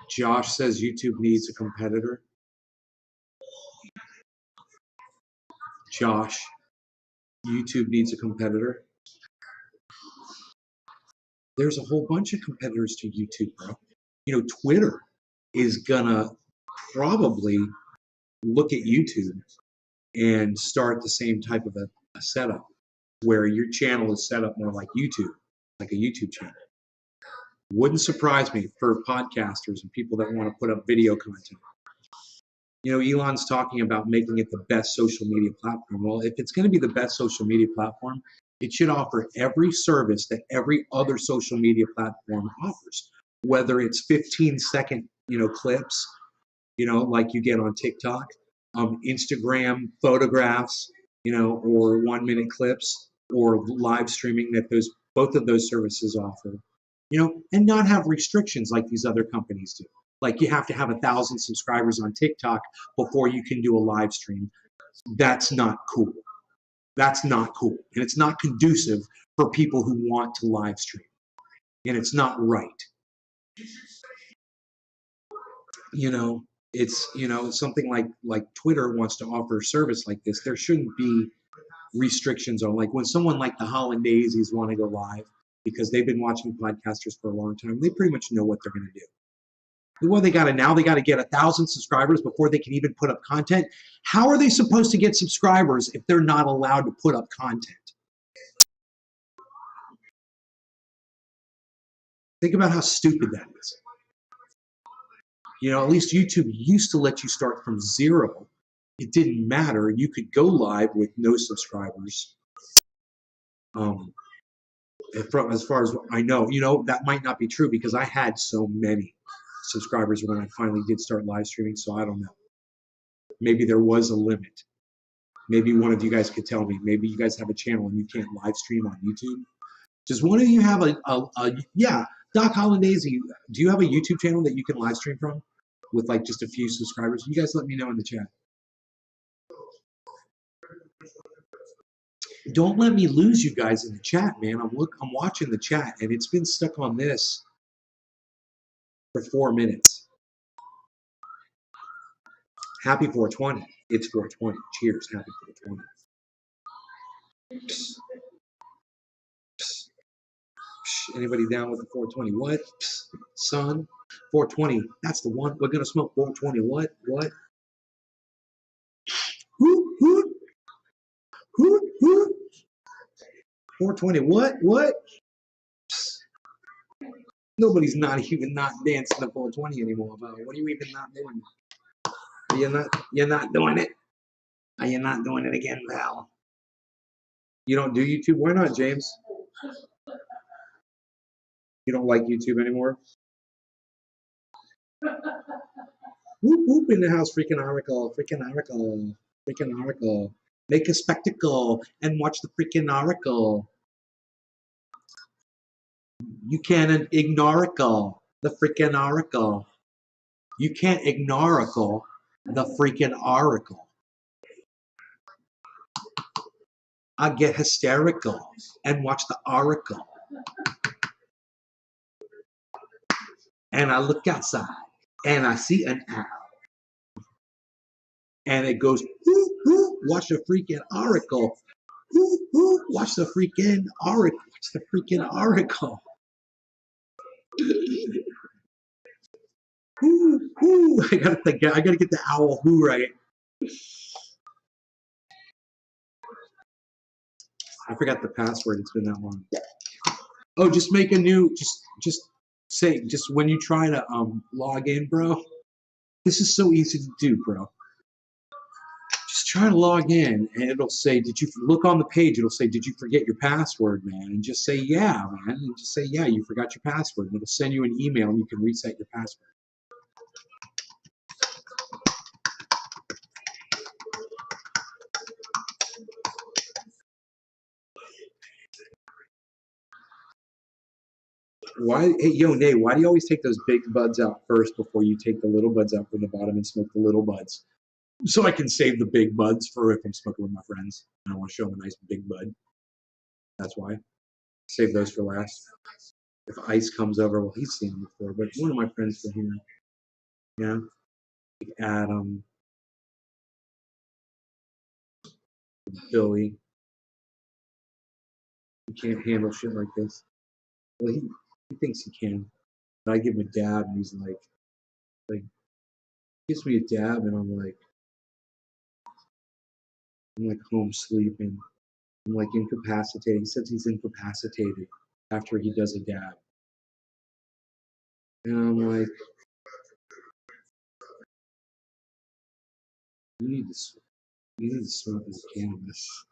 Josh says YouTube needs a competitor. Josh, YouTube needs a competitor. There's a whole bunch of competitors to YouTube, bro. Twitter is gonna probably look at YouTube and start the same type of a setup where your channel is set up more like YouTube, like a YouTube channel. Wouldn't surprise me for podcasters and people that want to put up video content. Elon's talking about making it the best social media platform. Well, if it's going to be the best social media platform, it should offer every service that every other social media platform offers, whether it's 15-second, clips, like you get on TikTok, Instagram photographs, or 1-minute clips, or live streaming that both of those services offer, and not have restrictions like these other companies do. Like you have to have 1,000 subscribers on TikTok before you can do a live stream. That's not cool. That's not cool. And it's not conducive for people who want to live stream. And it's not right. You know, it's, you know, something like Twitter wants to offer a service like this. There shouldn't be restrictions on, like, when someone like the Hollandaisies want to go live because they've been watching podcasters for a long time, they pretty much know what they're going to do. Well, they got to get 1,000 subscribers before they can even put up content. How are they supposed to get subscribers if they're not allowed to put up content? Think about how stupid that is. You know, at least YouTube used to let you start from 0. It didn't matter. You could go live with no subscribers. As far as I know, you know, that might not be true because I had so many subscribers when I finally did start live streaming. So I don't know. Maybe there was a limit. Maybe one of you guys could tell me. Maybe you guys have a channel and you can't live stream on YouTube. Does one of you have yeah, Doc Hollandaise, do you have a YouTube channel that you can live stream from with like just a few subscribers? You guys let me know in the chat. Don't let me lose you guys in the chat, man. I'm watching the chat and it's been stuck on this for 4 minutes. Happy 420. It's 420. Cheers. Happy 420. Psst, psst, psst. Anybody down with the 420? What? Psst, son? 420. That's the one. We're going to smoke 420. What? What? Whoop, whoop. Whoop, whoop. 420. What? What? Psst. Nobody's not even not dancing to 420 anymore, bro. What are you even not doing? You're not doing it. Are you not doing it again, Val? You don't do YouTube? Why not, James? You don't like YouTube anymore? Whoop whoop in the house, freaking oracle, freaking oracle, freaking oracle. Make a spectacle and watch the freaking oracle. You can't ignore the freaking oracle. You can't ignore the freaking oracle. I get hysterical and watch the oracle. And I look outside and I see an owl. And it goes, ooh, ooh, watch the freaking oracle. Ooh, ooh, watch the freaking oracle. Watch the freaking oracle. Ooh, ooh. I gotta get the owl who right. I forgot the password. It's been that long. Oh, just make a new. Just when you try to log in, bro. This is so easy to do, bro. Just try to log in, and it'll say, "Did you look on the page?" It'll say, "Did you forget your password, man?" And just say, "Yeah, man." And just say, "Yeah, you forgot your password." And it'll send you an email, and you can reset your password. Why, hey, yo, Nay, why do you always take those big buds out first before you take the little buds out from the bottom and smoke the little buds? So I can save the big buds for if I'm smoking with my friends and I want to show them a nice big bud. That's why. Save those for last. If Ice comes over, well, he's seen them before, but one of my friends from here, yeah, like Adam, Billy, he can't handle shit like this. Well, he thinks he can, but I give him a dab and he's like, gives me a dab and I'm like home sleeping. I'm like incapacitated. He says he's incapacitated after he does a dab. And I'm like, you need to smoke this cannabis.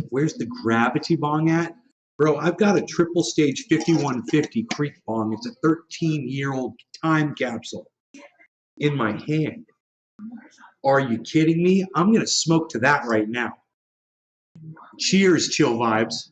Where's the gravity bong at? Bro, I've got a triple stage 5150 Creek bong. It's a 13-year-old time capsule in my hand. Are you kidding me? I'm going to smoke to that right now. Cheers, chill vibes.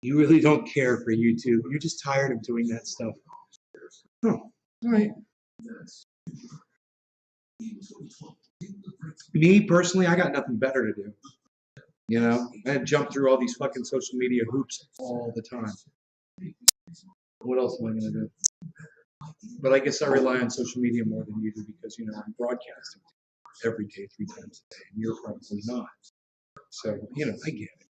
You really don't care for YouTube. You're just tired of doing that stuff. Huh. All right. Me personally, I got nothing better to do. You know, I jump through all these fucking social media hoops all the time. What else am I gonna do? But I guess I rely on social media more than you do because you know I'm broadcasting every day, 3 times a day, and you're probably not. So you know, I get it.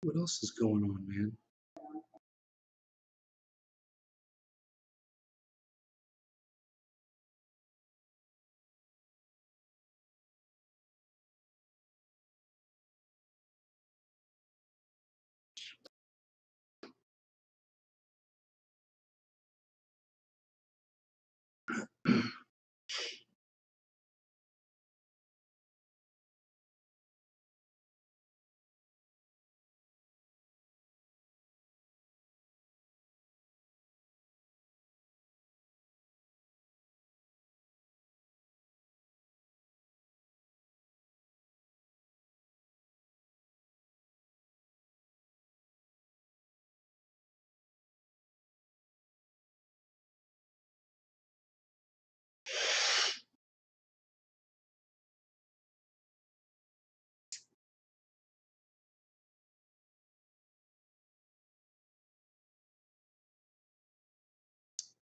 What else is going on, man?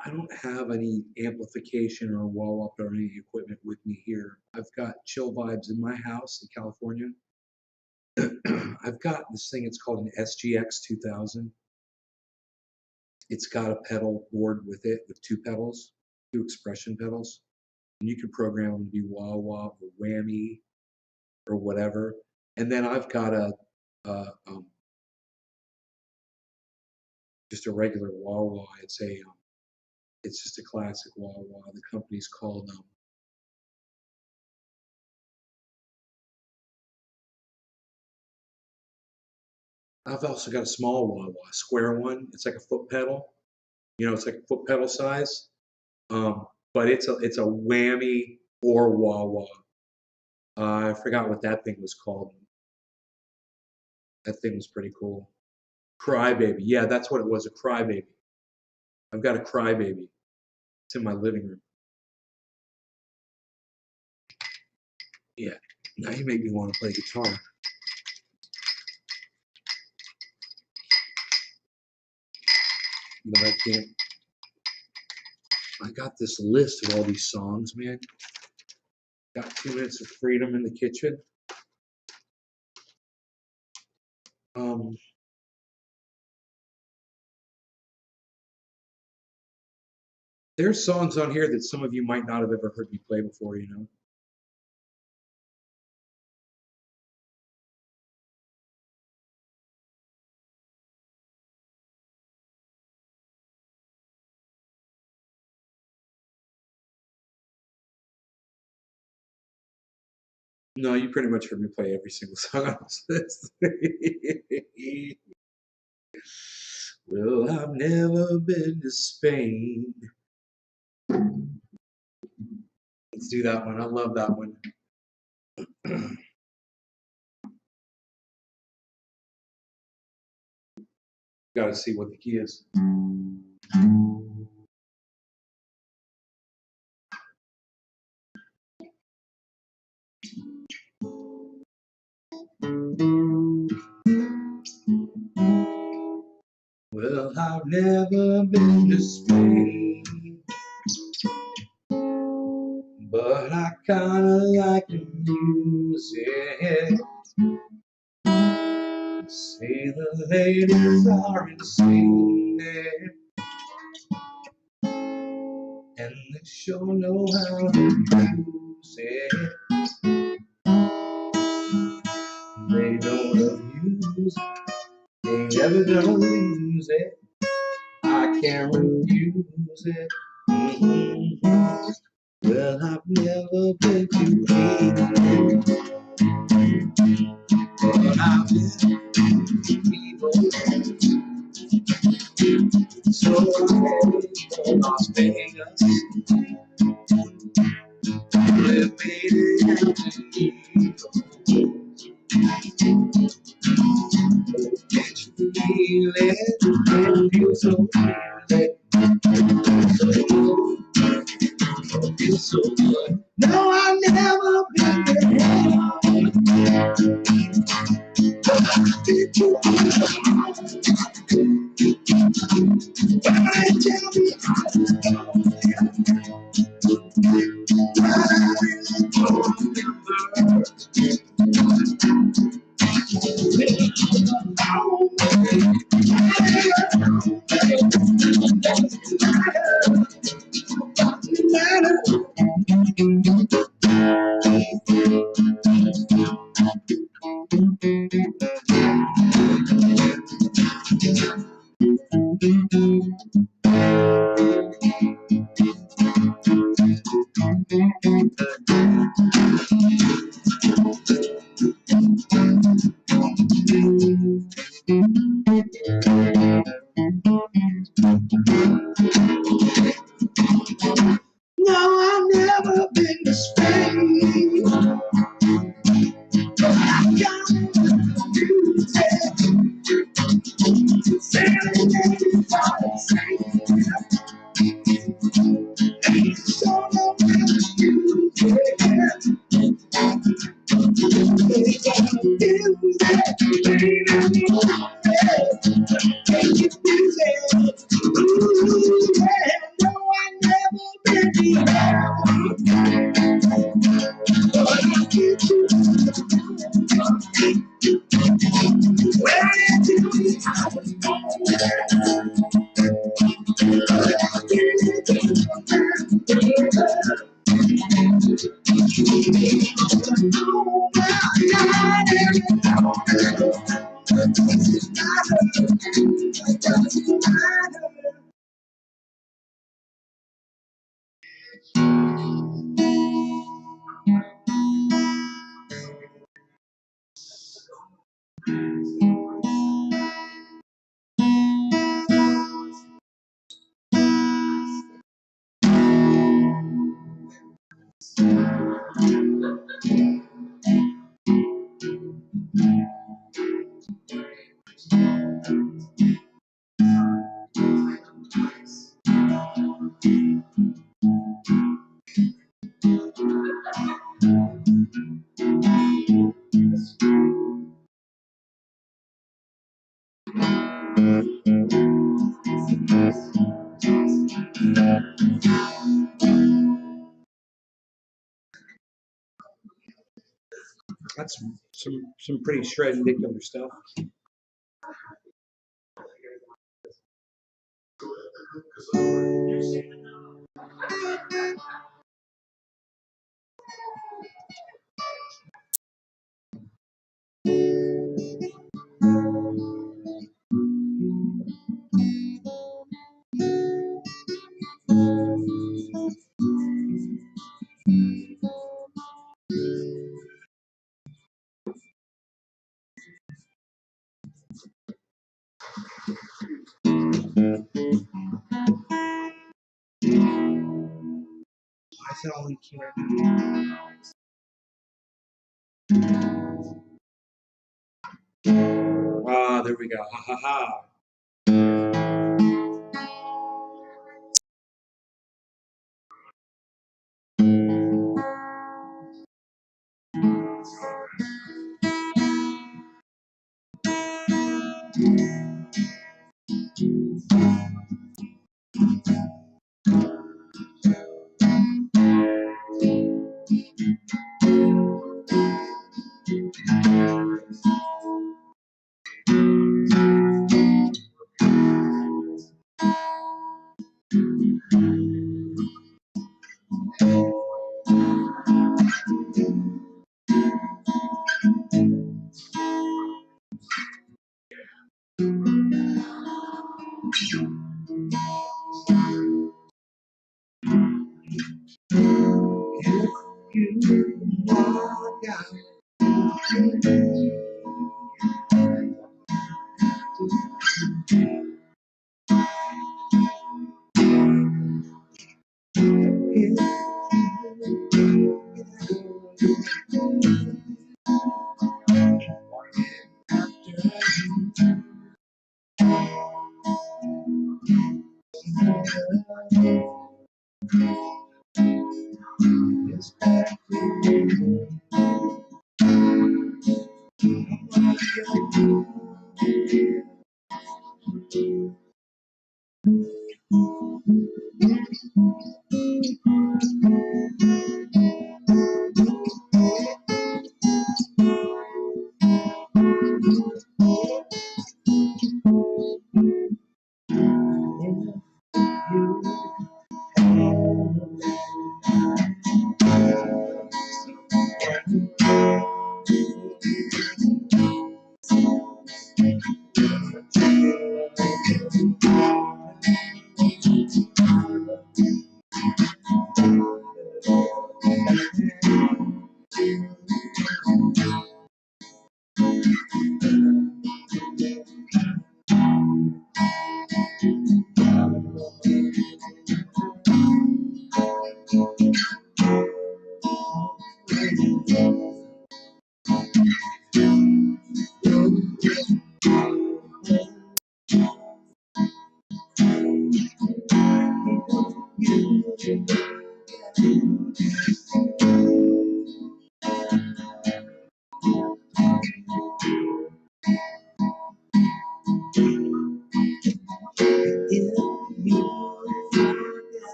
I don't have any amplification or wall up or any equipment with me here. I've got chill vibes in my house in California. I've got this thing, it's called an SGX 2000. It's got a pedal board with it with 2 pedals, 2 expression pedals. And you can program them to be wah wah or whammy or whatever. And then I've got a just a regular wah wah. It's just a classic wah wah. The company's called I've also got a small wah wah, square one. It's like a foot pedal. You know, it's like a foot pedal size. But it's a whammy or wah wah. I forgot what that thing was called. That thing was pretty cool. Crybaby. Yeah, that's what it was, a crybaby. I've got a crybaby. It's in my living room. Yeah. Now you make me want to play guitar. But I can't. I got this list of all these songs, man. Got 2 minutes of freedom in the kitchen. There's songs on here that some of you might not have ever heard me play before, you know. No, you pretty much heard me play every single song on this list. Well, I've never been to Spain. Let's do that one. I love that one. Got to see what the key is. Well, I've never been to Spain, but I kinda like the music. Say the ladies are insane there, and they sure know how to use it. They don't abuse it, they never gonna lose it. I can't refuse it. Mhm. Well, I've never been to England, but I've been to people. So I'm headed for Las Vegas. We've made it out to Eagle. Can't you feel it? It feels so good. It feels so good. No, I've never been there. Did you tell me no, I've never been to Spain. I got music. Sailing in the so no That's some pretty shredded particular stuff. Why is it all in here? Ah, there we go. Ha ha ha.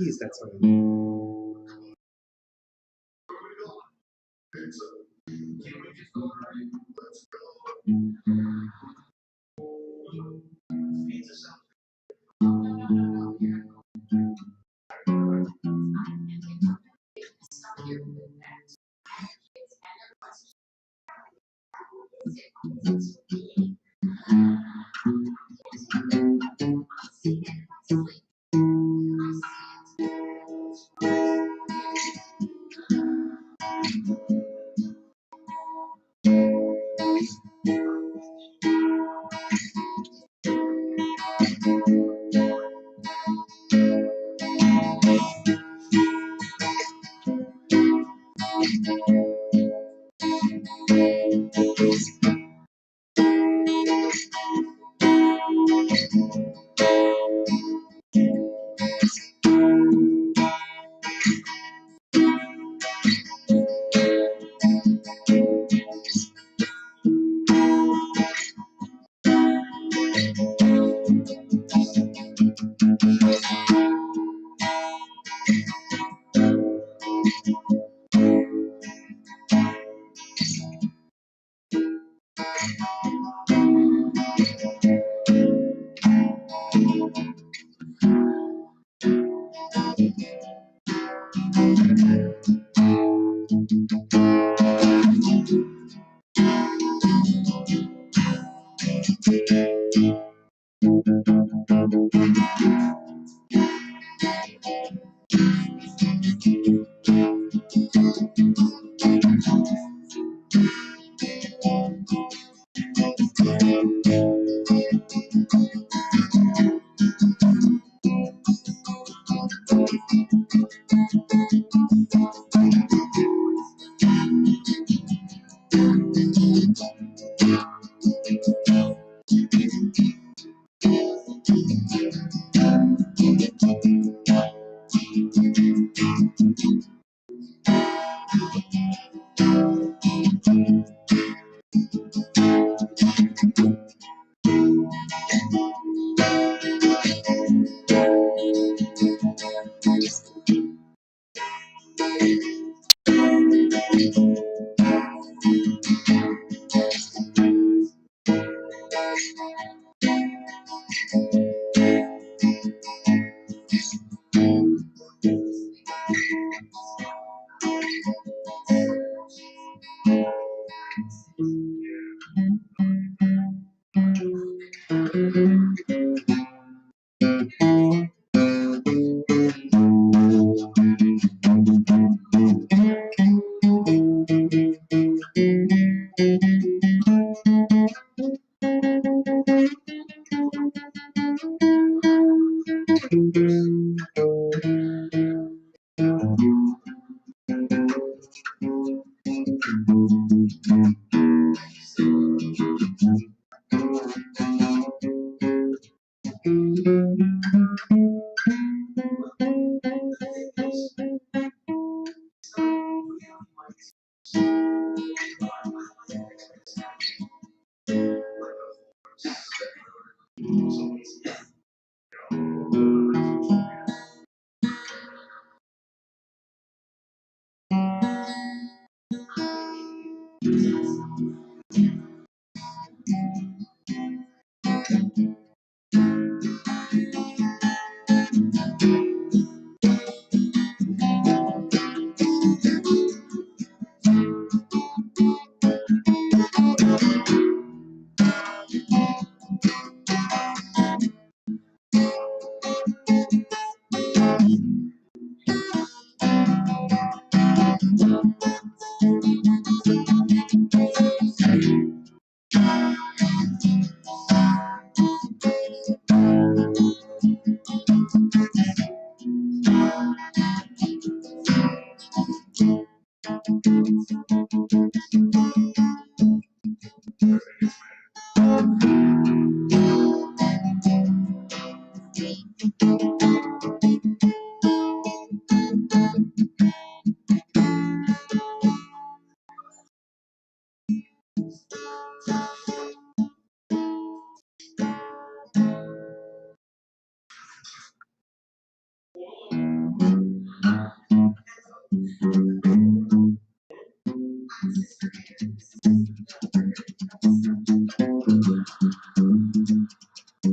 keys that time.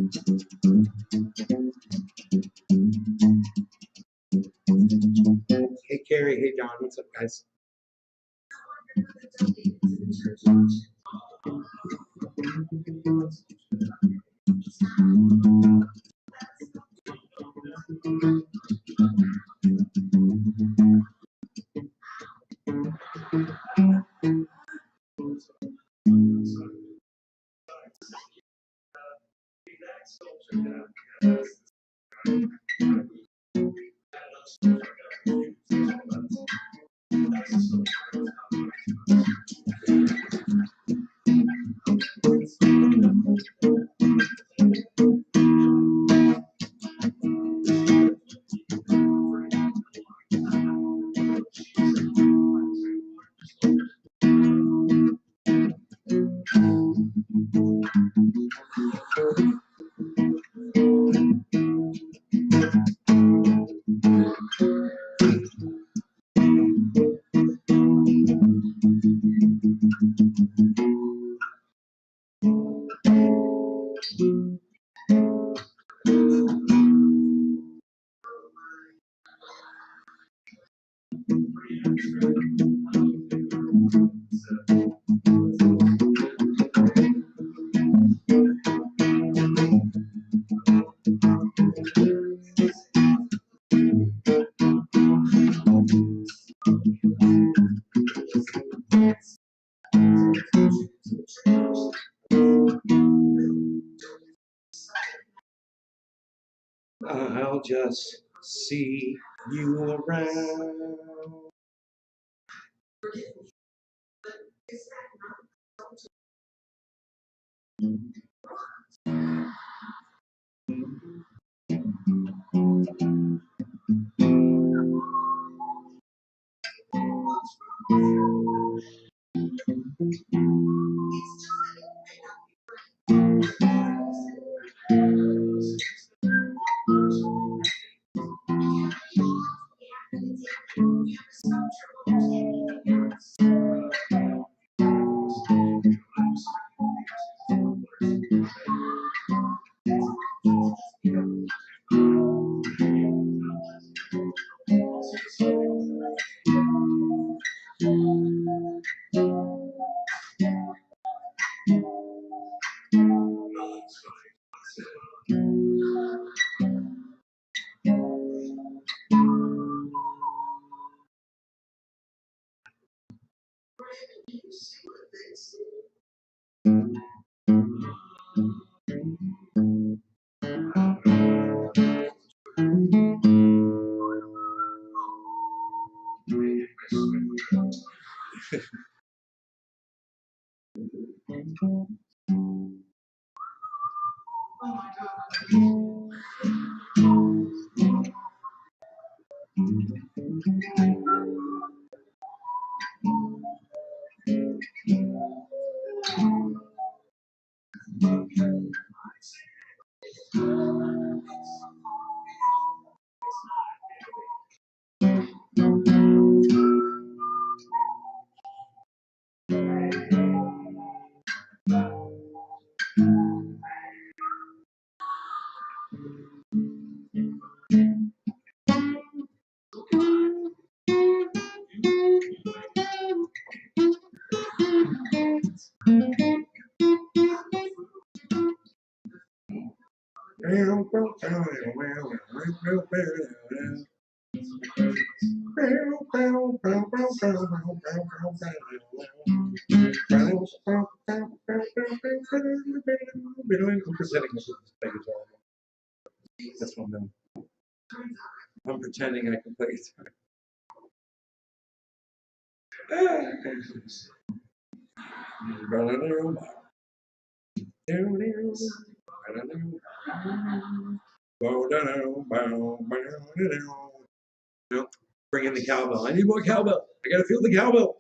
Hey, Carrie. Hey, John. What's up, guys? I'll just see you around. I'm pretending this is play guitar. That's what I'm doing. I'm pretending I can play guitar. Nope. Bring in the cowbell. I need more cowbell. I gotta feel the cowbell.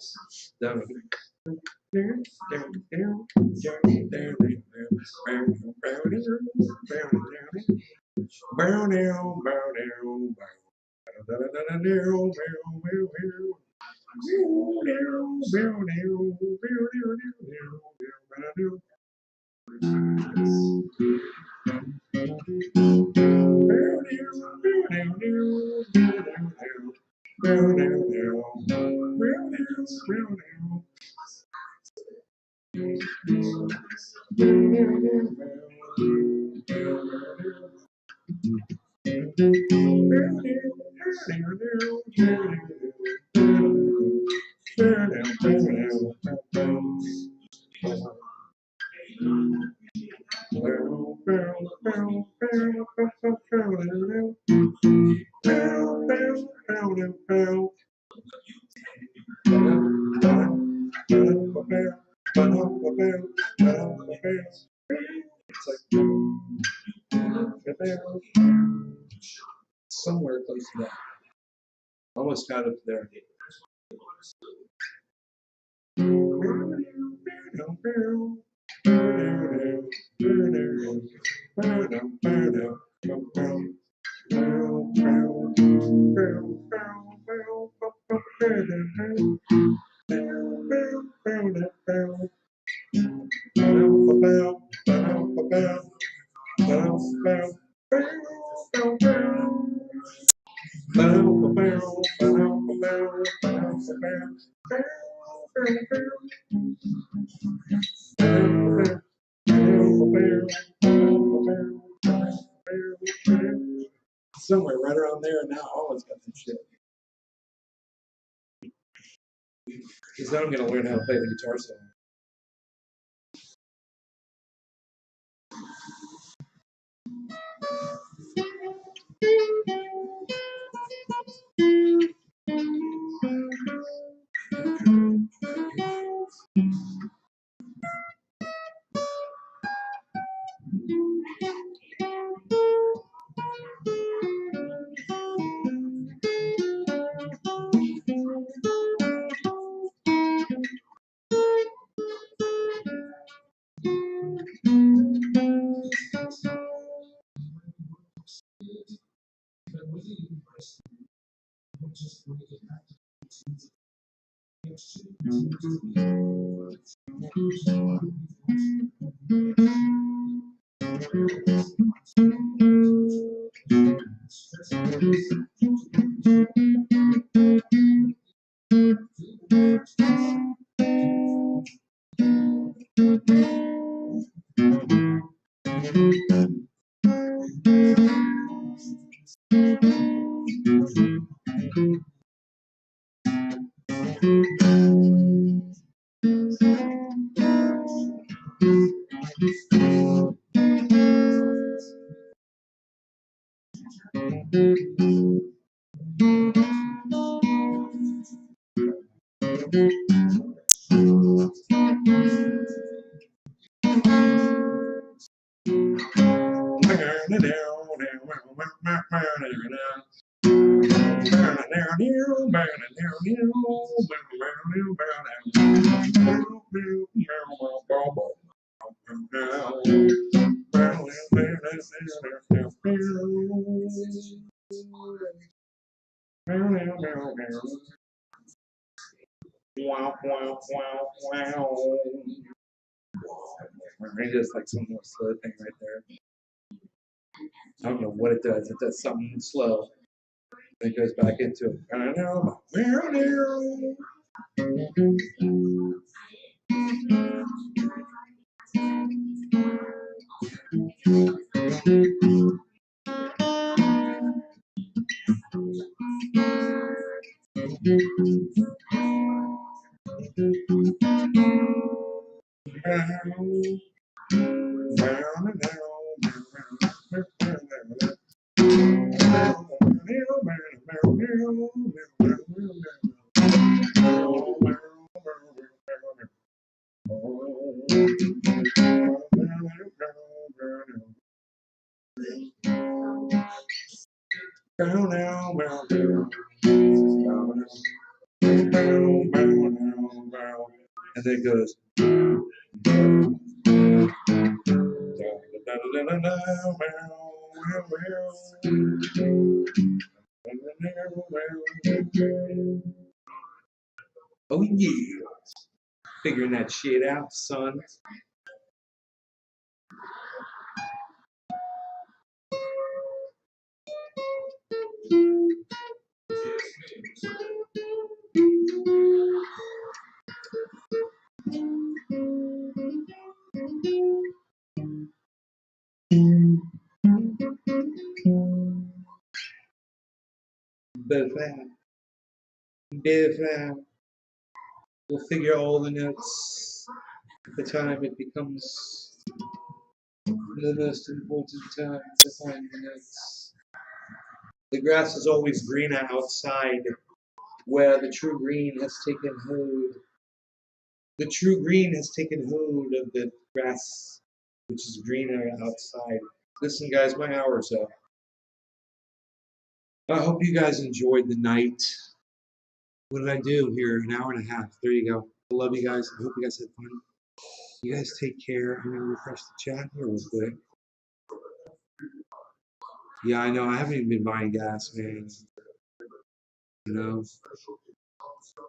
Somewhere close to that. Almost got up there. Somewhere right around there now, I always got some shit. Because now I'm going to learn how to play the guitar solo. It's just like some more slow thing right there. I don't know what it does. It does something slow. Then it goes back into it. And then it goes. Oh yeah, figuring that shit out, son. Befab. Befab. We'll figure all the notes at the time it becomes the most important time to find the notes. The grass is always greener outside, where the true green has taken hold. The true green has taken hold of the grass, which is greener outside. Listen, guys, my hour's up. I hope you guys enjoyed the night. What did I do here? An hour and a half. There you go. I love you guys. I hope you guys had fun. You guys take care. I'm going to refresh the chat here real quick. Yeah, I know. I haven't even been buying gas, man. You know?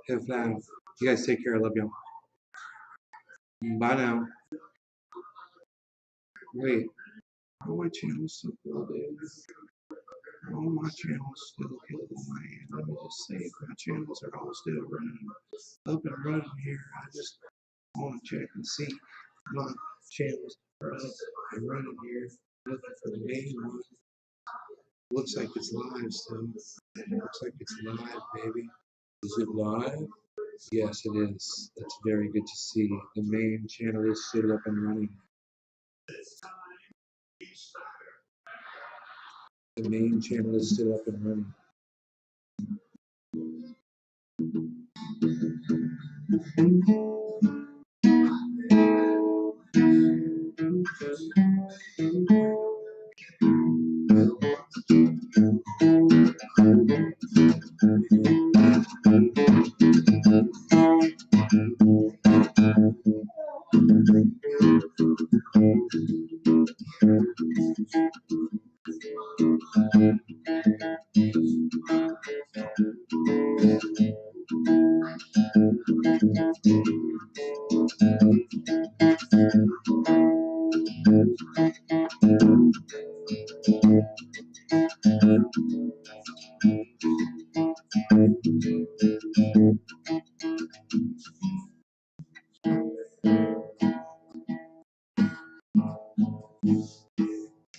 Have fun. You guys take care. I love y'all. Bye now. Wait. Oh, my channel's still cool, dude. Oh, my channel's still cool, man. Let me just say, my channels are all still running. Up and running here. I just want to check and see my channels are up and running here. Looking for the main one. Looks like it's live still. Looks like it's live, baby. Is it live? Yes, it is. That's very good to see. The main channel is still up and running. The main channel is still up and running.